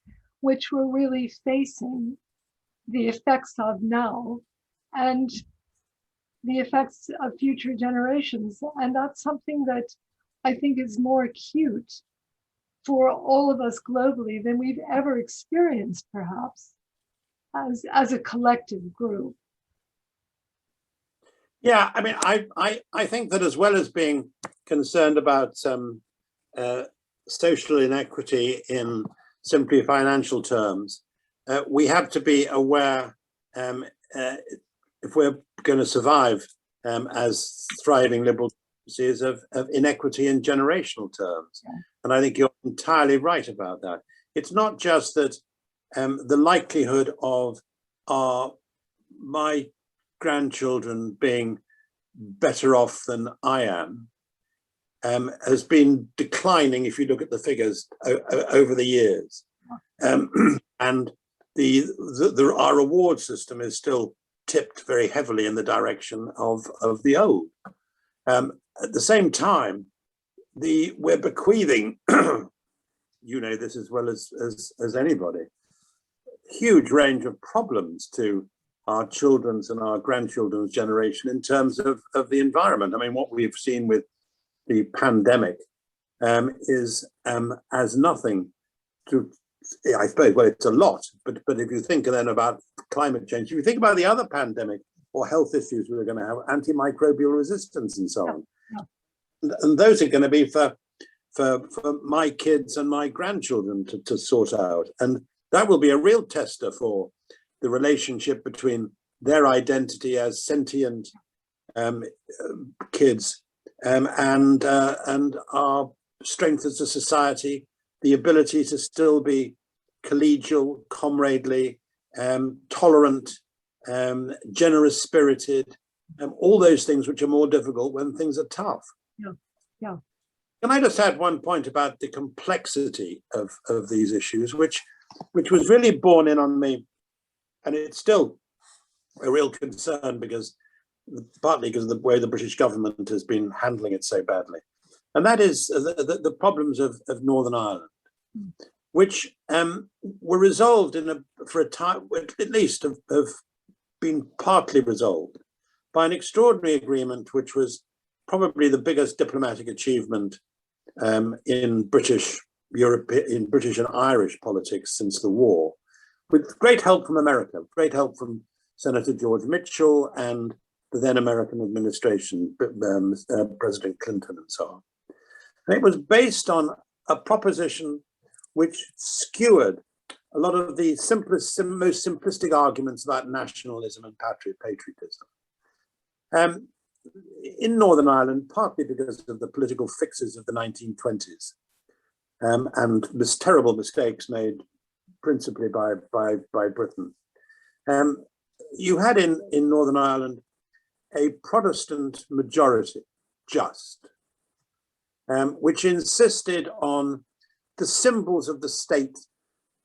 which we're really facing the effects of now and the effects of future generations. And that's something that I think is more acute for all of us globally than we've ever experienced, perhaps, as a collective group. Yeah, I mean, I think that as well as being concerned about social inequity in simply financial terms, we have to be aware, if we're going to survive as thriving liberal democracies, of inequity in generational terms. Yeah. And I think you're entirely right about that. It's not just that the likelihood of my grandchildren being better off than I am has been declining if you look at the figures over the years. And our reward system is still tipped very heavily in the direction of the old. At the same time, we're bequeathing, this as well as anybody, huge range of problems to our children's and our grandchildren's generation in terms of the environment. I mean, what we've seen with the pandemic is as nothing to, I suppose, well, it's a lot, but if you think then about climate change, if you think about the other pandemic or health issues we're going to have, antimicrobial resistance and so on. Yeah. And those are going to be for my kids and my grandchildren to sort out. And that will be a real tester for the relationship between their identity as sentient kids and our strength as a society, the ability to still be collegial, comradely, tolerant, generous spirited, all those things which are more difficult when things are tough. Yeah, yeah. Can I just add one point about the complexity of these issues, which was really borne in on me, and it's still a real concern partly because of the way the British government has been handling it so badly. And that is the problems of Northern Ireland, which were resolved for a time, at least have been partly resolved by an extraordinary agreement, which was probably the biggest diplomatic achievement in British and Irish politics since the war, with great help from America, great help from Senator George Mitchell and the then American administration, President Clinton and so on. And it was based on a proposition which skewered a lot of the most simplistic arguments about nationalism and patriotism. In Northern Ireland, partly because of the political fixes of the 1920s and this terrible mistakes made principally by Britain, you had in Northern Ireland a Protestant majority, which insisted on the symbols of the state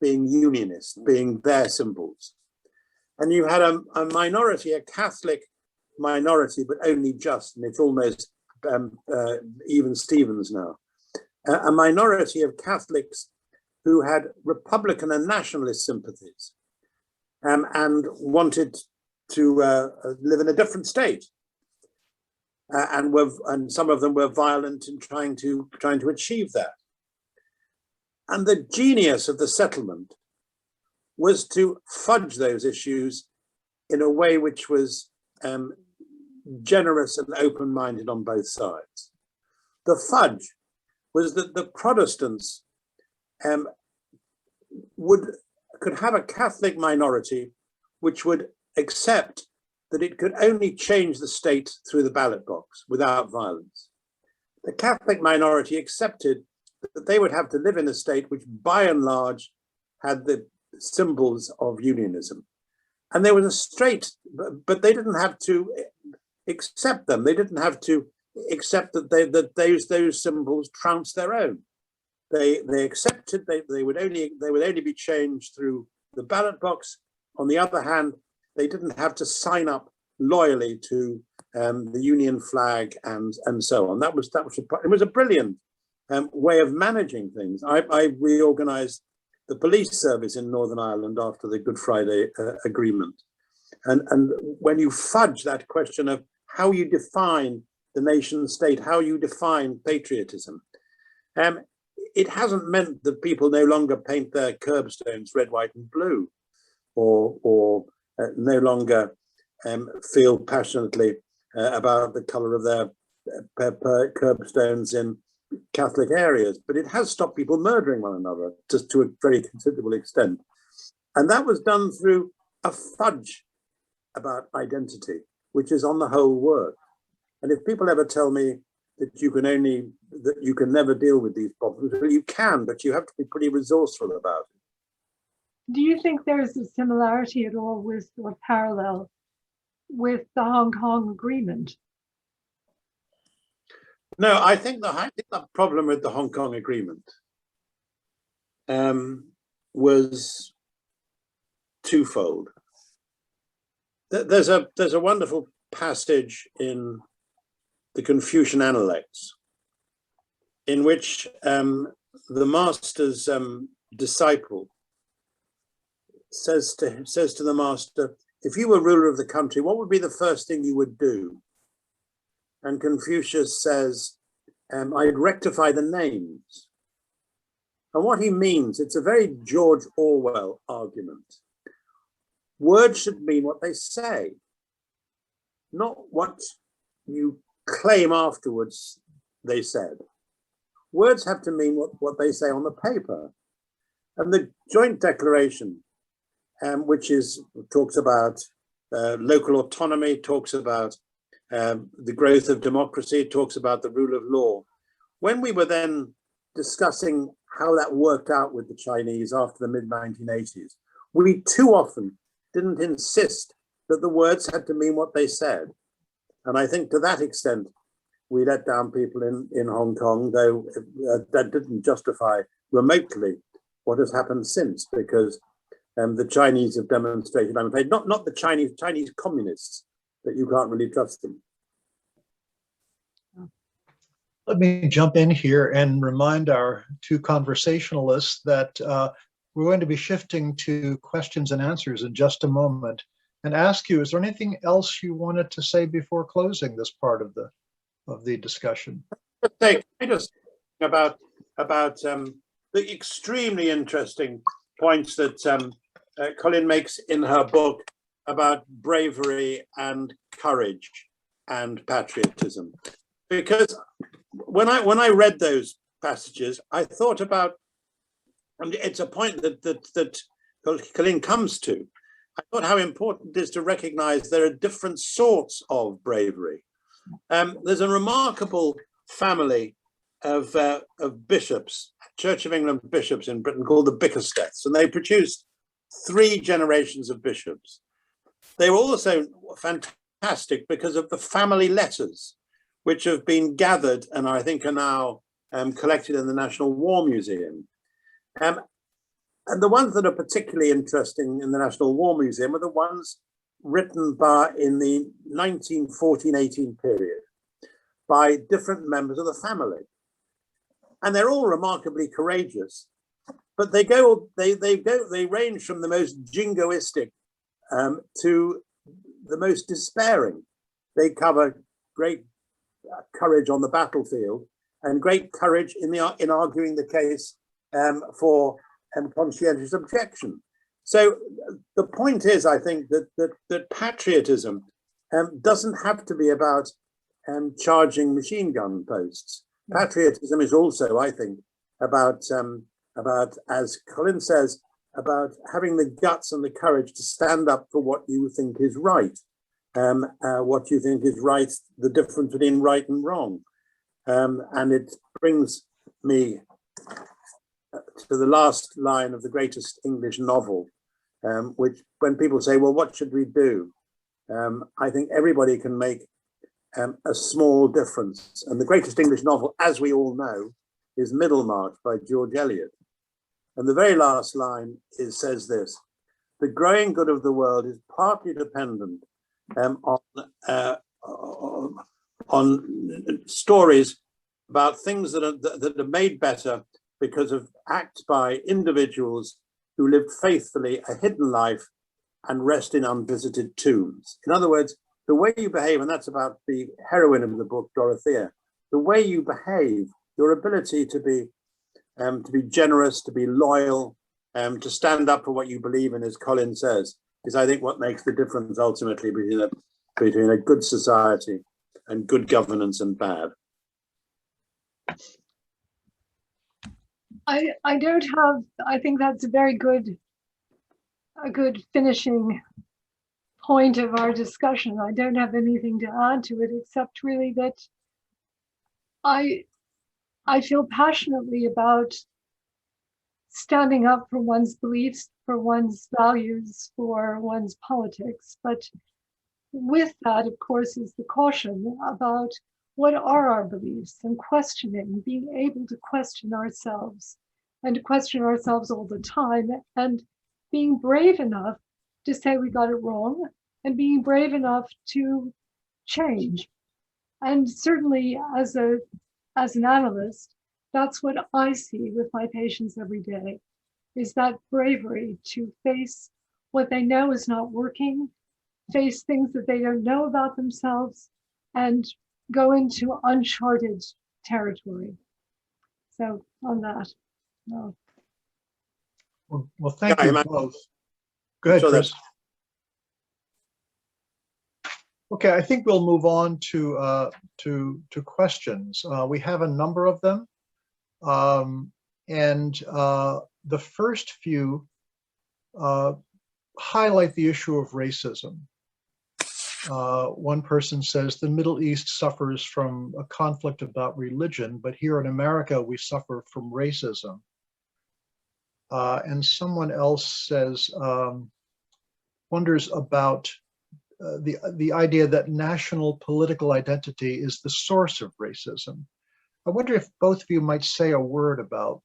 being unionist, being their symbols. And you had a minority, a Catholic minority, but only just, and it's almost even Stevens now, a minority of Catholics who had Republican and nationalist sympathies and wanted to live in a different state, and some of them were violent in trying to achieve that. And the genius of the settlement was to fudge those issues in a way which was generous and open-minded on both sides. The fudge was that the Protestants could have a Catholic minority which would accept that it could only change the state through the ballot box without violence. The Catholic minority accepted that they would have to live in a state which by and large had the symbols of unionism. And there was a straight, but they didn't have to accept them. They didn't have to accept that those symbols trounced their own. They accepted they would only be changed through the ballot box. On the other hand, they didn't have to sign up loyally to the Union flag and so on. It was a brilliant way of managing things. I reorganized the police service in Northern Ireland after the Good Friday Agreement. And when you fudge that question of how you define the nation state, how you define patriotism, it hasn't meant that people no longer paint their curbstones red, white and blue, or no longer feel passionately about the color of their curbstones in Catholic areas, but it has stopped people murdering one another just to a very considerable extent. And that was done through a fudge about identity, which is on the whole work. And if people ever tell me that you can never deal with these problems, well, you can, but you have to be pretty resourceful about it. Do you think there's a similarity at all with, or parallel with, the Hong Kong agreement? No, I think the problem with the Hong Kong agreement was twofold. There's a wonderful passage in the Confucian Analects in which the master's disciple says to the master, if you were ruler of the country, what would be the first thing you would do? And Confucius says, I'd rectify the names. And what he means, it's a very George Orwell argument. Words should mean what they say, not what you claim afterwards they said. Words have to mean what they say on the paper. And the joint declaration, which talks about local autonomy, talks about the growth of democracy, talks about the rule of law. When we were then discussing how that worked out with the Chinese after the mid-1980s, we too often didn't insist that the words had to mean what they said. And I think to that extent, we let down people in Hong Kong, though that didn't justify remotely what has happened since, because the Chinese have demonstrated, I'm afraid, not the Chinese communists, that you can't really trust them. Let me jump in here and remind our two conversationalists that we're going to be shifting to questions and answers in just a moment, and ask you, is there anything else you wanted to say before closing this part of the discussion? I just about the extremely interesting points that Coline makes in her book about bravery and courage and patriotism, because when I read those passages, I thought about, and it's a point that Coline comes to, I thought how important it is to recognize there are different sorts of bravery. There's a remarkable family of bishops, Church of England bishops in Britain, called the Bickersteths, and they produced 3 generations of bishops. They were also fantastic because of the family letters, which have been gathered and I think are now collected in the National War Museum. And the ones that are particularly interesting in the National War Museum are the ones written in the 1914-18 period by different members of the family. And they're all remarkably courageous, but they range from the most jingoistic to the most despairing. They cover great courage on the battlefield and great courage in arguing the case for conscientious objection. So the point is, I think, that patriotism doesn't have to be about charging machine gun posts. Patriotism is also, I think, about, as Coline says, about having the guts and the courage to stand up for what you think is right. What you think is right, the difference between right and wrong. And it brings me to the last line of the greatest English novel, which when people say, well, what should we do? I think everybody can make a small difference. And the greatest English novel, as we all know, is Middlemarch by George Eliot. And the very last line says this: the growing good of the world is partly dependent on stories about things that are made better because of acts by individuals who lived faithfully a hidden life and rest in unvisited tombs. In other words, the way you behave, and that's about the heroine of the book, Dorothea, the way you behave, your ability to be generous, to be loyal, to stand up for what you believe in, as Coline says, is, I think, what makes the difference ultimately between a good society and good governance and bad. I think that's a very good finishing point of our discussion. I don't have anything to add to it, except really that I feel passionately about standing up for one's beliefs, for one's values, for one's politics. But with that, of course, is the caution about what are our beliefs, and questioning, being able to question ourselves, and to question ourselves all the time, and being brave enough to say we got it wrong, and being brave enough to change. And certainly as an analyst, that's what I see with my patients every day, is that bravery to face what they know is not working, face things that they don't know about themselves, and go into uncharted territory. So on that. No. Well, thank you both. Go ahead, Chris. Okay, I think we'll move on to questions. We have a number of them, and the first few highlight the issue of racism. One person says the Middle East suffers from a conflict about religion, but here in America we suffer from racism. And someone else says, wonders about the idea that national political identity is the source of racism. I wonder if both of you might say a word about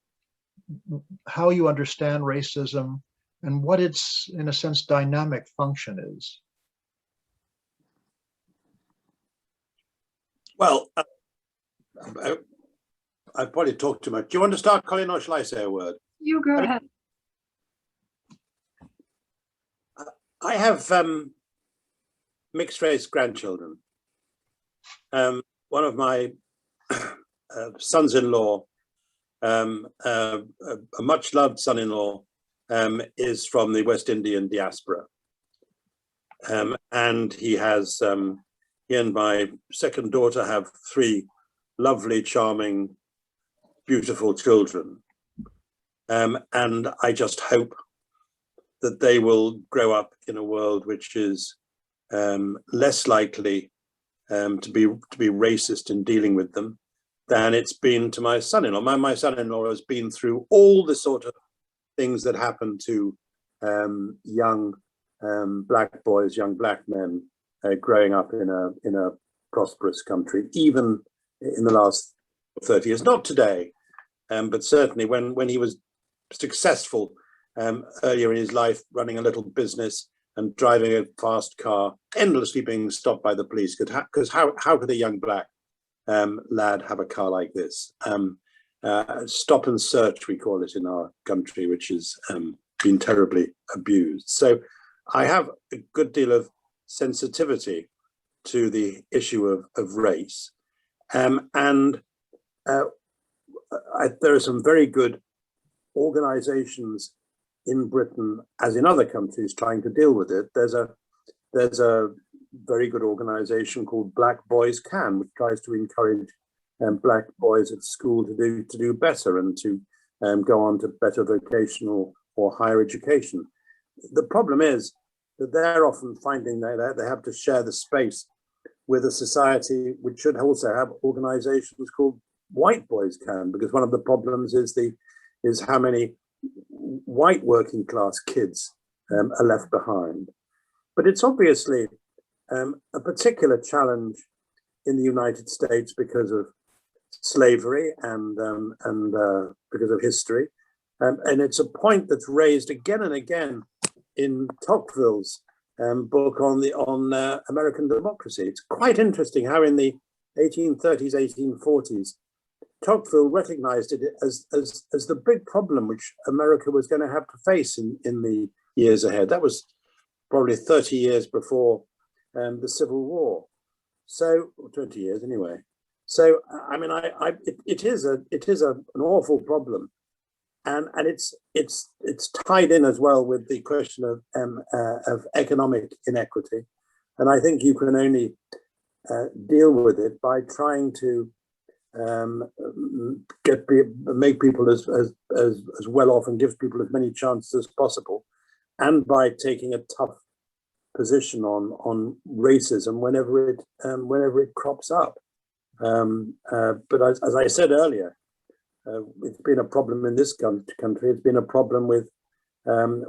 how you understand racism and what its, in a sense, dynamic function is. Well, I've probably talked too much. Do you want to start, Coline, or shall I say a word? You go ahead. I have mixed race grandchildren. One of my sons-in-law, a much loved son-in-law, is from the West Indian diaspora. And he and my second daughter have 3 lovely, charming, beautiful children. And I just hope that they will grow up in a world which is less likely to be racist in dealing with them than it's been to my son-in-law. My son-in-law has been through all the sort of things that happen to young black boys, young black men growing up in a prosperous country, even in the last 30 years. Not today, but certainly when he was successful earlier in his life, running a little business and driving a fast car, endlessly being stopped by the police. Because how could a young black lad have a car like this? Stop and search, we call it in our country, which has been terribly abused. So I have a good deal of sensitivity to the issue of race. There are some very good organizations in Britain, as in other countries, trying to deal with it. There's a very good organization called Black Boys Can, which tries to encourage black boys at school to do better and to go on to better vocational or higher education. The problem is that they're often finding that they have to share the space with a society which should also have organizations called White Boys Can, because one of the problems is how many white working class kids are left behind. But it's obviously a particular challenge in the United States because of slavery and because of history. And it's a point that's raised again and again in Tocqueville's book on American democracy. It's quite interesting how in the 1830s, 1840s, Tocqueville recognized it as the big problem which America was going to have to face in the years ahead. That was probably 30 years before the Civil War. So, 20 years anyway. So, I mean, it is an awful problem, and it's tied in as well with the question of economic inequity, and I think you can only deal with it by trying to make people as well off and give people as many chances as possible, and by taking a tough position on racism whenever it crops up. But as I said earlier, it's been a problem in this country. It's been a problem with in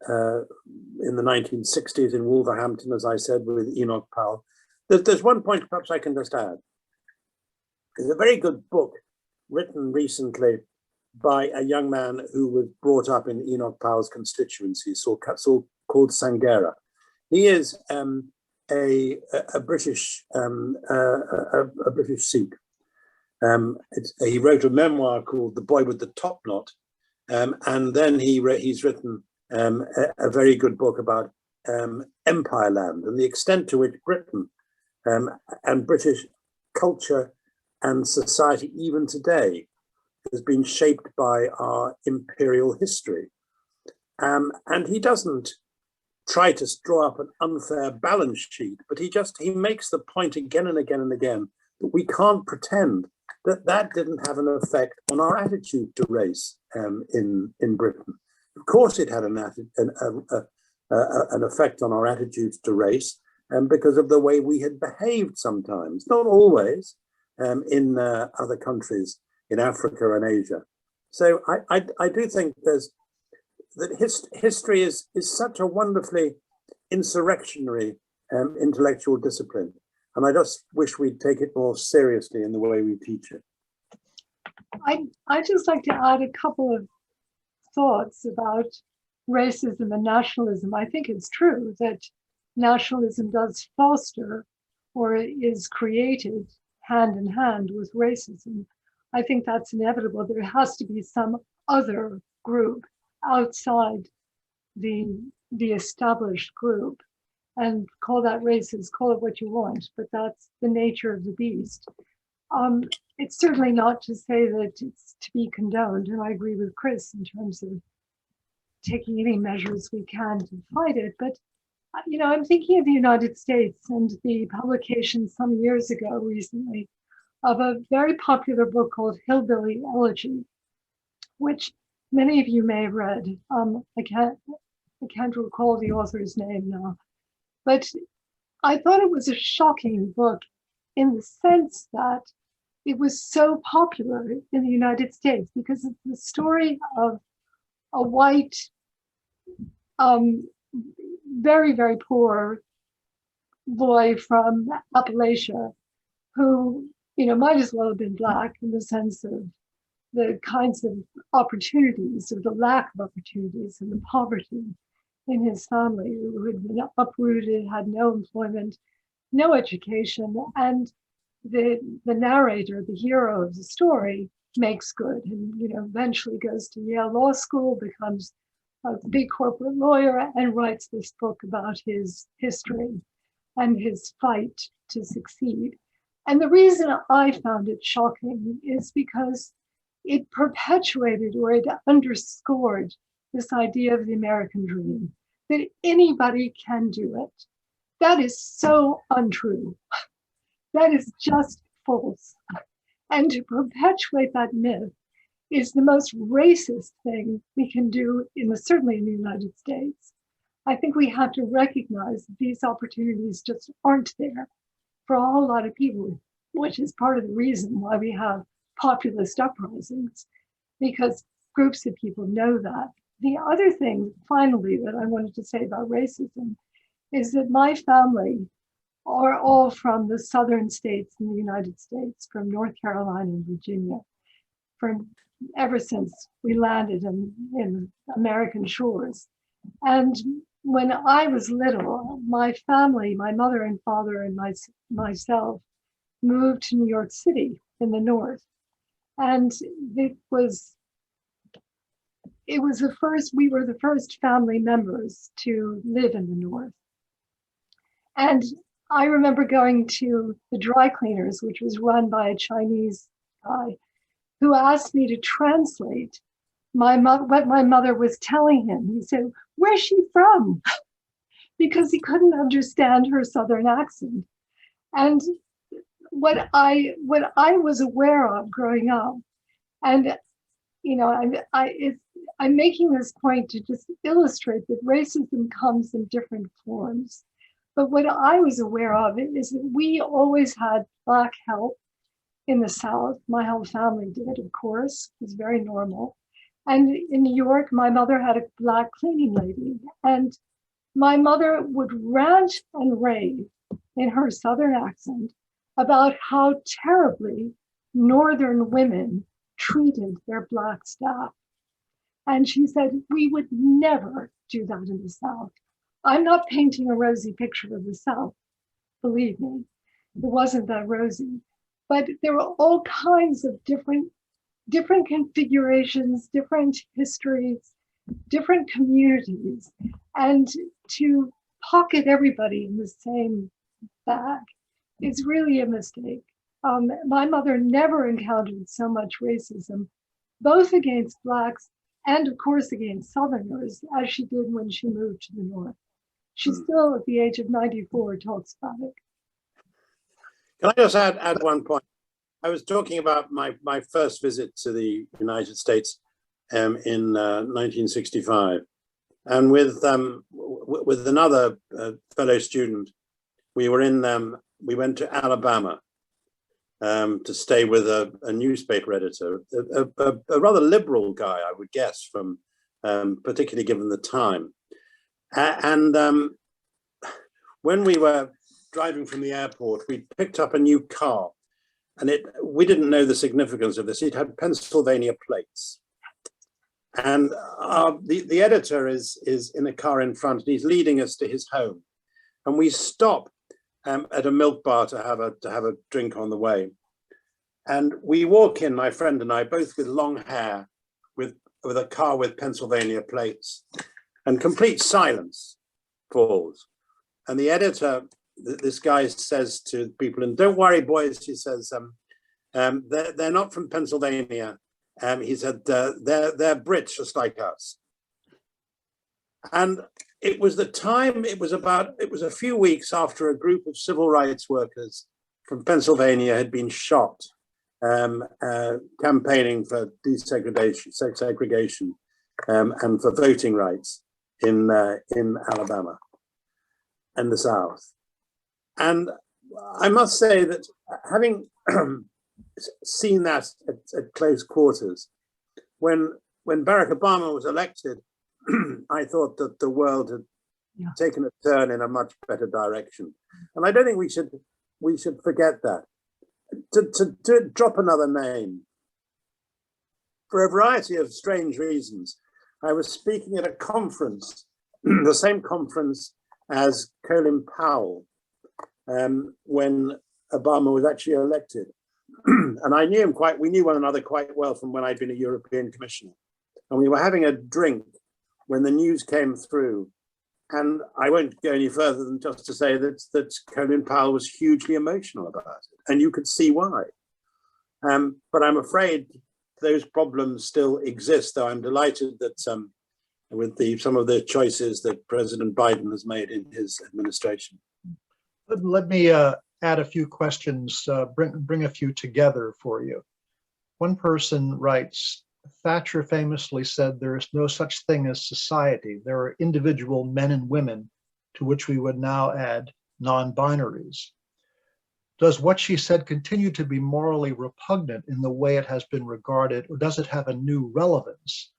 the 1960s in Wolverhampton, as I said, with Enoch Powell. There's one point perhaps I can just add. There's a very good book written recently by a young man who was brought up in Enoch Powell's constituency, called Sanghera. He is a British Sikh. He wrote a memoir called "The Boy with the Top Knot," and then he's written a very good book about Empire Land and the extent to which Britain and British culture and society, even today, has been shaped by our imperial history. And he doesn't try to draw up an unfair balance sheet, but he makes the point again and again and again that we can't pretend that didn't have an effect on our attitude to race in Britain. Of course, it had an effect on our attitudes to race, because of the way we had behaved sometimes, not always, in other countries in Africa and Asia. So I do think that history is such a wonderfully insurrectionary intellectual discipline. And I just wish we'd take it more seriously in the way we teach it. I'd just like to add a couple of thoughts about racism and nationalism. I think it's true that nationalism does foster or is created hand in hand with racism. I think that's inevitable. There has to be some other group outside the established group, and call that racist, call it what you want, but that's the nature of the beast. It's certainly not to say that it's to be condoned, and I agree with Chris in terms of taking any measures we can to fight it. But I'm thinking of the United States and the publication some years ago recently of a very popular book called Hillbilly Elegy, which many of you may have read. I can't recall the author's name now, but I thought it was a shocking book in the sense that it was so popular in the United States because it's the story of a white, very, very poor boy from Appalachia who, might as well have been Black in the sense of the kinds of opportunities or the lack of opportunities and the poverty in his family, who had been uprooted, had no employment, no education, and the narrator, the hero of the story, makes good and eventually goes to Yale Law School, becomes a big corporate lawyer, and writes this book about his history and his fight to succeed. And the reason I found it shocking is because it perpetuated or it underscored this idea of the American dream, that anybody can do it. That is so untrue. That is just false. And to perpetuate that myth is the most racist thing we can do, certainly in the United States. I think we have to recognize that these opportunities just aren't there for a whole lot of people, which is part of the reason why we have populist uprisings, because groups of people know that. The other thing, finally, that I wanted to say about racism is that my family are all from the southern states in the United States, from North Carolina and Virginia, ever since we landed in American shores. And when I was little, my family, my mother and father and myself, moved to New York City in the north. And we were the first family members to live in the north. And I remember going to the dry cleaners, which was run by a Chinese guy, who asked me to translate what my mother was telling him. He said, "Where's she from?" Because he couldn't understand her southern accent. And what I was aware of growing up, and I'm making this point to just illustrate that racism comes in different forms. But what I was aware of is that we always had Black help in the South. My whole family did, of course. It was very normal. And in New York, my mother had a Black cleaning lady. And my mother would rant and rave in her Southern accent about how terribly Northern women treated their Black staff. And she said, "We would never do that in the South." I'm not painting a rosy picture of the South, believe me. It wasn't that rosy. But there were all kinds of different configurations, different histories, different communities. And to pocket everybody in the same bag is really a mistake. My mother never encountered so much racism, both against Blacks and of course against Southerners, as she did when she moved to the North. She still, at the age of 94, talks about it. Can I just add one point? I was talking about my first visit to the United States in 1965, and with another fellow student, we went to Alabama to stay with a newspaper editor, a rather liberal guy, I would guess, from particularly given the time. And when we were driving from the airport, we picked up a new car, and we didn't know the significance of this. It had Pennsylvania plates. And the editor is in a car in front, and he's leading us to his home. And we stop at a milk bar to have a drink on the way. And we walk in, my friend and I, both with long hair, with a car with Pennsylvania plates, and complete silence falls. And the editor, this guy says to people, and don't worry, boys, he says, they're not from Pennsylvania. He said, they're Brits just like us. And it was a few weeks after a group of civil rights workers from Pennsylvania had been shot, campaigning for desegregation, and for voting rights in Alabama and the South. And I must say that having seen that at close quarters, when Barack Obama was elected, I thought that the world had taken a turn in a much better direction. And I don't think we should forget that. To drop another name, for a variety of strange reasons, I was speaking at a conference, the same conference as Colin Powell, when Obama was actually elected. And I knew him we knew one another quite well from when I'd been a European commissioner. And we were having a drink when the news came through. And I won't go any further than just to say that Colin Powell was hugely emotional about it. And you could see why. But I'm afraid those problems still exist, though I'm delighted that with some of the choices that President Biden has made in his administration. Let me add a few questions, bring a few together for you. One person writes, Thatcher famously said there is no such thing as society. There are individual men and women, to which we would now add non-binaries. Does what she said continue to be morally repugnant in the way it has been regarded, or does it have a new relevance?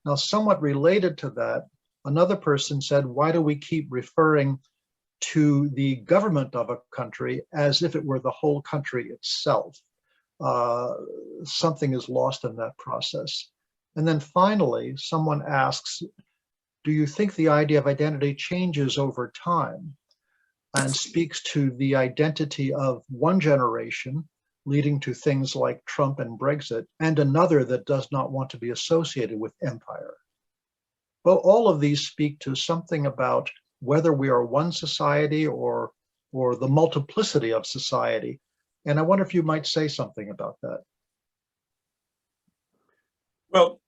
Now, somewhat related to that, another person said, why do we keep referring to the government of a country as if it were the whole country itself? Something is lost in that process. And then finally, someone asks, do you think the idea of identity changes over time and speaks to the identity of one generation, leading to things like Trump and Brexit, and another that does not want to be associated with empire? Well, all of these speak to something about whether we are one society or the multiplicity of society. And I wonder if you might say something about that. Well,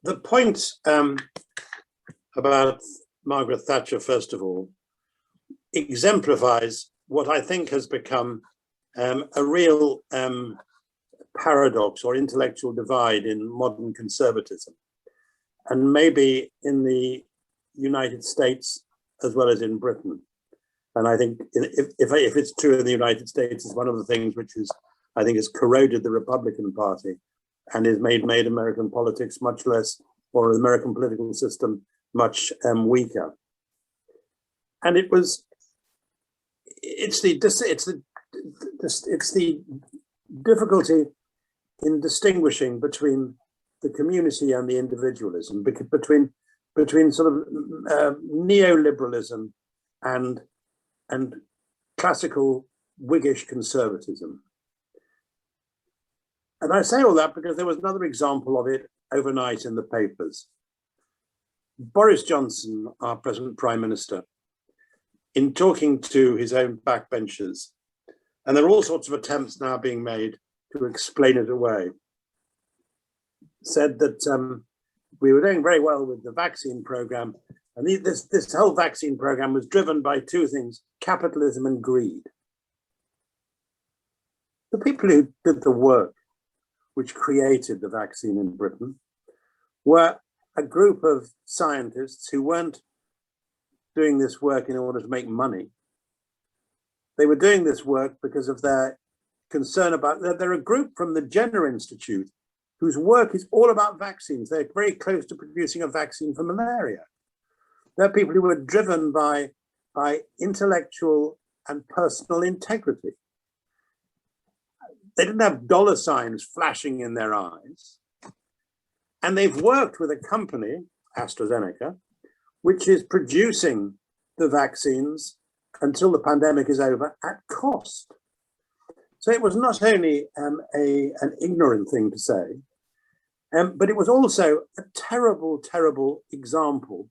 the point about Margaret Thatcher, first of all, exemplifies what I think has become a real paradox or intellectual divide in modern conservatism, and maybe in the United States as well as in Britain. And I think if it's true in the United States, it's one of the things which I think has corroded the Republican Party and has made American politics much less, or the American political system much weaker. And it's the difficulty in distinguishing between the community and the individualism, between sort of neoliberalism and classical Whiggish conservatism. And I say all that because there was another example of it overnight in the papers. Boris Johnson, our present Prime Minister, in talking to his own backbenchers, and there are all sorts of attempts now being made to explain it away, said that we were doing very well with the vaccine program, and this whole vaccine program was driven by two things: capitalism and greed. The people who did the work which created the vaccine in Britain were a group of scientists who weren't doing this work in order to make money. They were doing this work because of their concern about, they're a group from the Jenner Institute whose work is all about vaccines. They're very close to producing a vaccine for malaria. They're people who were driven by intellectual and personal integrity. They didn't have dollar signs flashing in their eyes. And they've worked with a company, AstraZeneca, which is producing the vaccines until the pandemic is over at cost. So it was not only an ignorant thing to say, but it was also a terrible, terrible example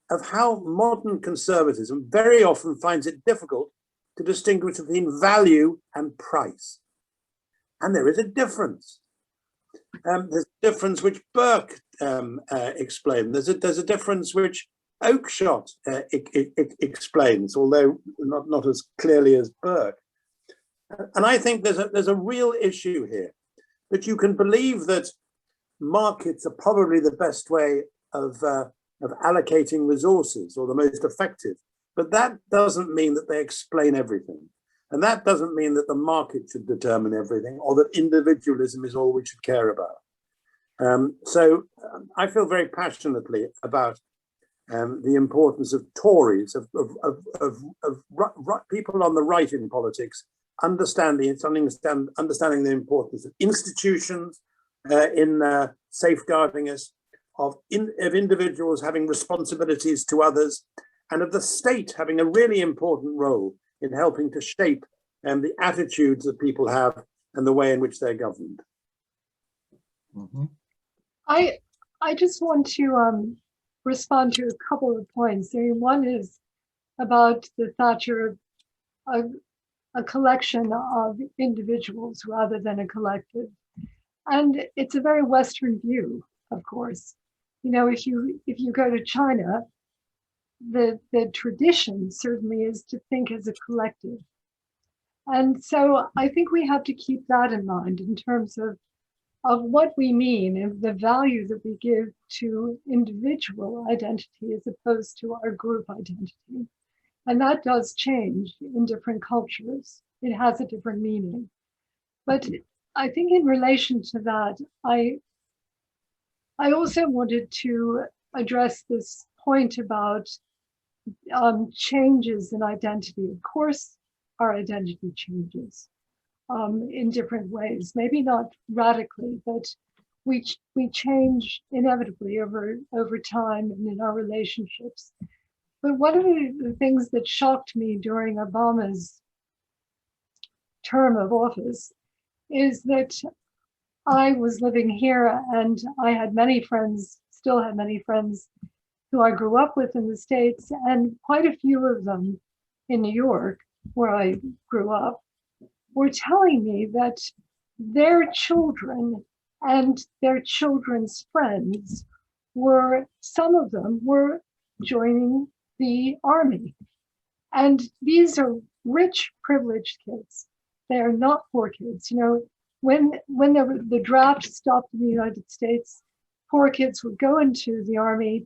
of how modern conservatism very often finds it difficult to distinguish between value and price. And there is a difference. There's a difference which Burke explained. There's a difference which Oakeshott explains, although not as clearly as Burke. And I think there's a real issue here, that you can believe that markets are probably the best way of allocating resources, or the most effective, but that doesn't mean that they explain everything. And that doesn't mean that the market should determine everything, or that individualism is all we should care about. So I feel very passionately about the importance of Tories, of people on the right in politics, understanding the importance of institutions in safeguarding us, of individuals having responsibilities to others, and of the state having a really important role in helping to shape the attitudes that people have and the way in which they're governed. Mm-hmm. I just want to respond to a couple of points. I mean, one is about the Thatcher, a collection of individuals rather than a collective. And it's a very Western view, of course. You know, if you go to China, the tradition certainly is to think as a collective. And so I think we have to keep that in mind in terms of what we mean and the value that we give to individual identity as opposed to our group identity. And that does change in different cultures. It has a different meaning. But I think in relation to that, I also wanted to address this point about changes in identity. Of course, our identity changes in different ways, maybe not radically, but we change inevitably over time and in our relationships. But one of the things that shocked me during Obama's term of office is that I was living here and I had many friends, still had many friends who I grew up with in the States, and quite a few of them in New York, where I grew up, were telling me that their children and their children's friends some of them were joining the army. And these are rich, privileged kids. They are not poor kids. You know, when the draft stopped in the United States, poor kids would go into the army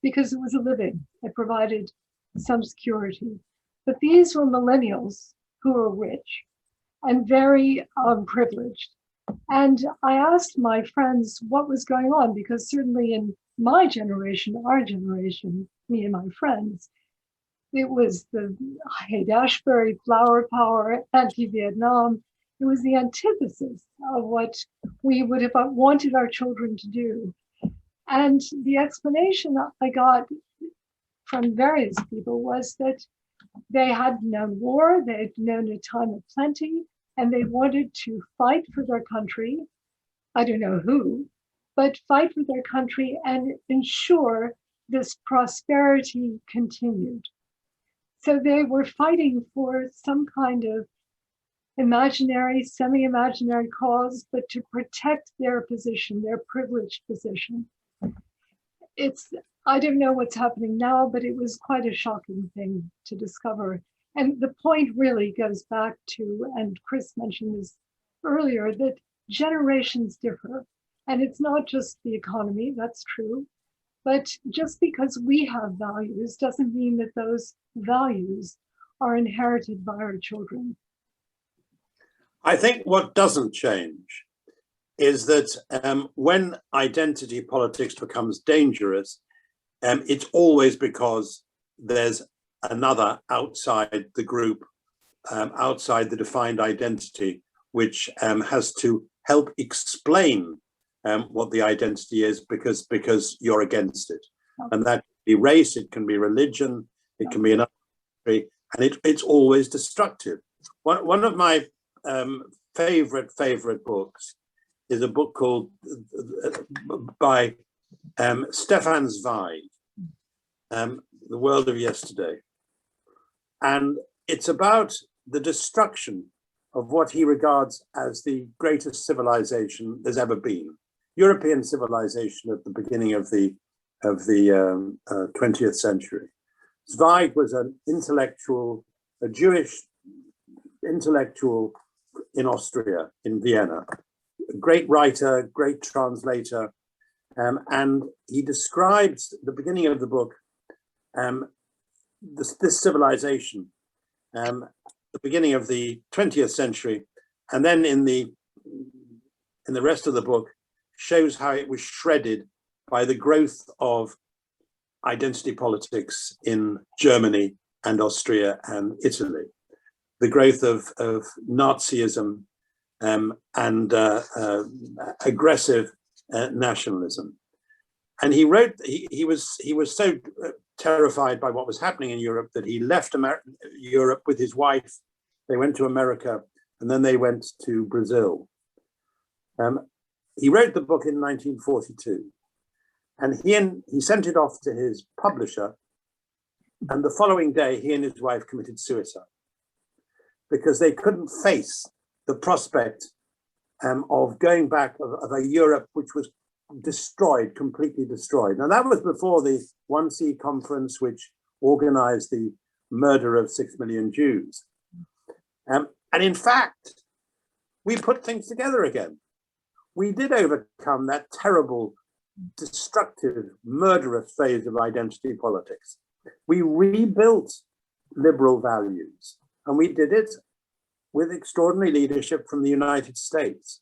because it was a living. It provided some security. But these were millennials who were rich and very privileged. And I asked my friends what was going on, because certainly in my generation, our generation, me and my friends, it was the Haight-Ashbury flower power, anti-Vietnam. It was the antithesis of what we would have wanted our children to do. And the explanation I got from various people was that they had known war, they had known a time of plenty, and they wanted to fight for their country. I don't know who, but fight for their country and ensure this prosperity continued. So they were fighting for some kind of imaginary, semi-imaginary cause, but to protect their position, their privileged position. I don't know what's happening now, but it was quite a shocking thing to discover. And the point really goes back to, and Chris mentioned this earlier, that generations differ. And it's not just the economy, that's true. But just because we have values doesn't mean that those values are inherited by our children. I think what doesn't change is that when identity politics becomes dangerous, it's always because there's another outside the group, outside the defined identity, which has to help explain what the identity is because you're against it. And that can be race, it can be religion, it can be another country, and it's always destructive. One of my favorite books is a book called by Stefan Zweig, The World of Yesterday. And it's about the destruction of what he regards as the greatest civilization there's ever been. European civilization at the beginning of the 20th century. Zweig was an intellectual, a Jewish intellectual in Austria, in Vienna. A great writer, great translator, and he describes the beginning of the book, this civilization, the beginning of the 20th century, and then in the rest of the book shows how it was shredded by the growth of identity politics in Germany and Austria and Italy, the growth of Nazism and aggressive nationalism. And he wrote, he was so terrified by what was happening in Europe that he left Europe with his wife. They went to America and then they went to Brazil. He wrote the book in 1942, and he sent it off to his publisher, and the following day he and his wife committed suicide because they couldn't face the prospect of going back of a Europe which was destroyed, completely destroyed. Now that was before the 1C conference, which organized the murder of 6 million Jews. And in fact, we put things together again. We did overcome that terrible, destructive, murderous phase of identity politics. We rebuilt liberal values, and we did it with extraordinary leadership from the United States.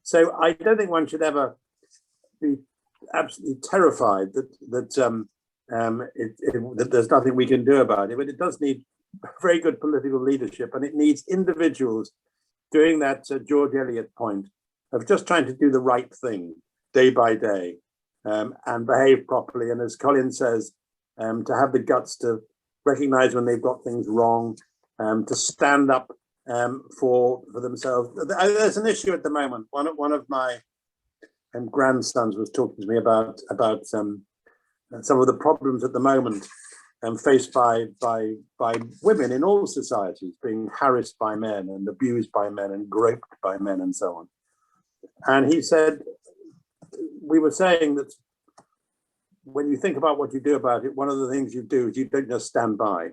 So I don't think one should ever be absolutely terrified that there's nothing we can do about it, but it does need very good political leadership, and it needs individuals doing that George Eliot point of just trying to do the right thing day by day and behave properly. And as Coline says, to have the guts to recognize when they've got things wrong, to stand up for themselves. There's an issue at the moment. One of my grandsons was talking to me about some of the problems at the moment faced by women in all societies, being harassed by men and abused by men and groped by men and so on. And he said, we were saying that when you think about what you do about it, one of the things you do is you don't just stand by.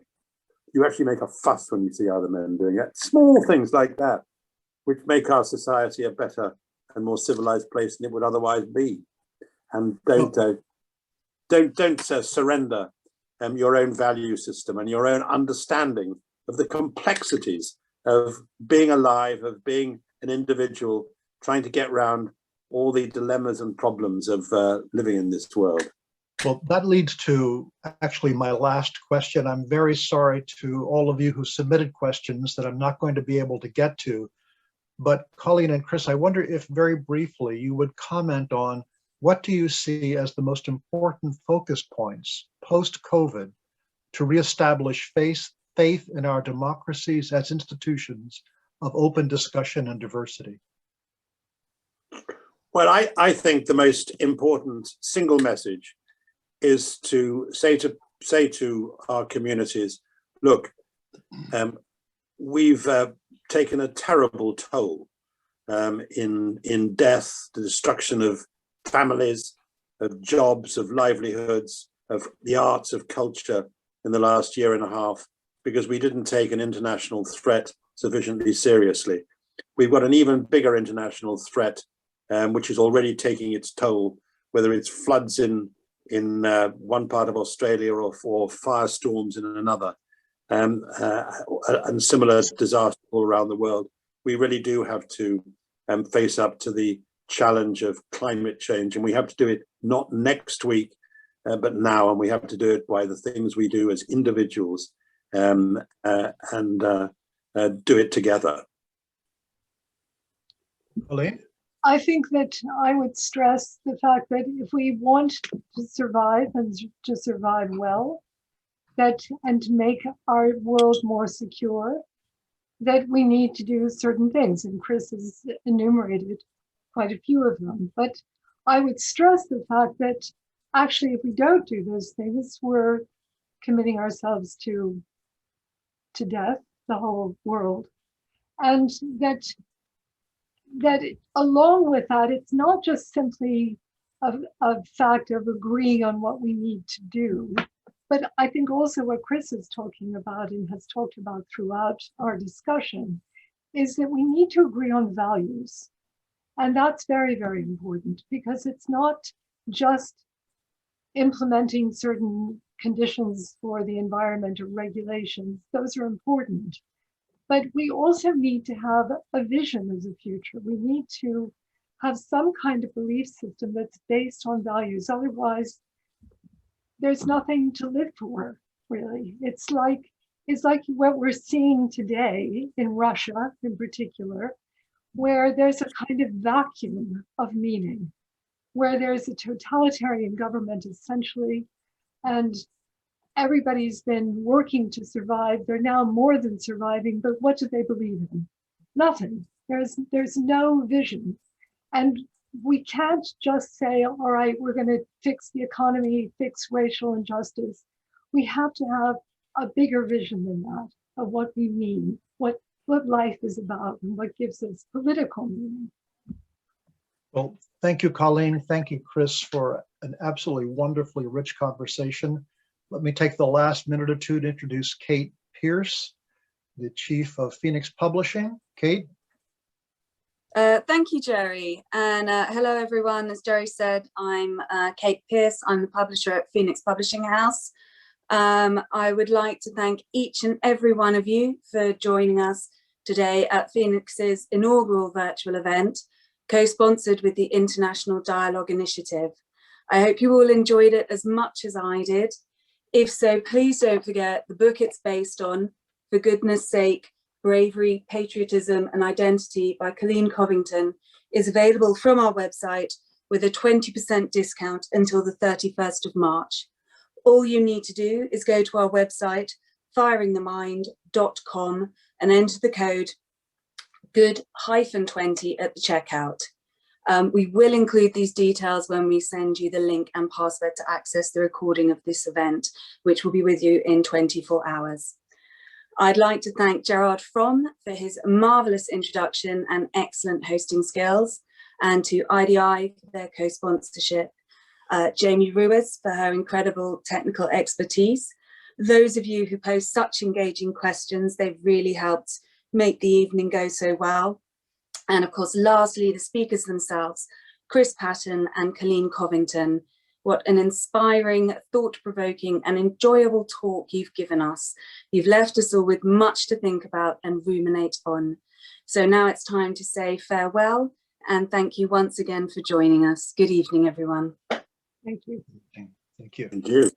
You actually make a fuss when you see other men doing it. Small things like that, which make our society a better and more civilized place than it would otherwise be. And don't surrender your own value system and your own understanding of the complexities of being alive, of being an individual, trying to get around all the dilemmas and problems of living in this world. Well, that leads to actually my last question. I'm very sorry to all of you who submitted questions that I'm not going to be able to get to. But Coline and Chris, I wonder if very briefly you would comment on what do you see as the most important focus points post-COVID to reestablish faith in our democracies as institutions of open discussion and diversity? Well, I think the most important single message is to say to our communities, look, we've taken a terrible toll in death, the destruction of families, of jobs, of livelihoods, of the arts, of culture in the last year and a half, because we didn't take an international threat sufficiently seriously. We've got an even bigger international threat, which is already taking its toll, whether it's floods in one part of Australia or firestorms in another, and similar disasters all around the world. We really do have to face up to the challenge of climate change, and we have to do it not next week, but now, and we have to do it by the things we do as individuals, and do it together. Coline? I think that I would stress the fact that if we want to survive and to survive well, and to make our world more secure, that we need to do certain things. And Chris has enumerated quite a few of them. But I would stress the fact that actually, if we don't do those things, we're committing ourselves to death, the whole world. And that along with that, it's not just simply a fact of agreeing on what we need to do, but I think also what Chris is talking about and has talked about throughout our discussion is that we need to agree on values. And that's very, very important, because it's not just implementing certain conditions for the environment or regulations. Those are important. But we also need to have a vision of the future. We need to have some kind of belief system that's based on values. Otherwise, there's nothing to live for, really. It's like what we're seeing today in Russia in particular, where there's a kind of vacuum of meaning, where there's a totalitarian government essentially, and everybody's been working to survive. They're now more than surviving, but what do they believe in? Nothing. There's no vision. And we can't just say, all right, we're going to fix the economy, fix racial injustice. We have to have a bigger vision than that of what we mean, what life is about, and what gives us political meaning. Well, thank you, Coline. Thank you, Chris, for an absolutely wonderfully rich conversation. Let me take the last minute or two to introduce Kate Pierce, the Chief of Phoenix Publishing. Kate? Thank you, Jerry. And hello, everyone. As Jerry said, I'm Kate Pierce. I'm the publisher at Phoenix Publishing House. I would like to thank each and every one of you for joining us today at Phoenix's inaugural virtual event, co-sponsored with the International Dialogue Initiative. I hope you all enjoyed it as much as I did. If so, please don't forget the book it's based on, For Goodness Sake, Bravery, Patriotism and Identity by Coline Covington, is available from our website with a 20% discount until the 31st of March. All you need to do is go to our website, firingthemind.com, and enter the code good-20 at the checkout. We will include these details when we send you the link and password to access the recording of this event, which will be with you in 24 hours. I'd like to thank Gerard Fromm for his marvellous introduction and excellent hosting skills, and to IDI for their co-sponsorship, Jamie Ruiz for her incredible technical expertise. Those of you who post such engaging questions, they've really helped make the evening go so well. And of course, lastly, the speakers themselves, Chris Patten and Coline Covington. What an inspiring, thought-provoking and enjoyable talk you've given us. You've left us all with much to think about and ruminate on. So now it's time to say farewell, and thank you once again for joining us. Good evening, everyone. Thank you. Thank you. Thank you.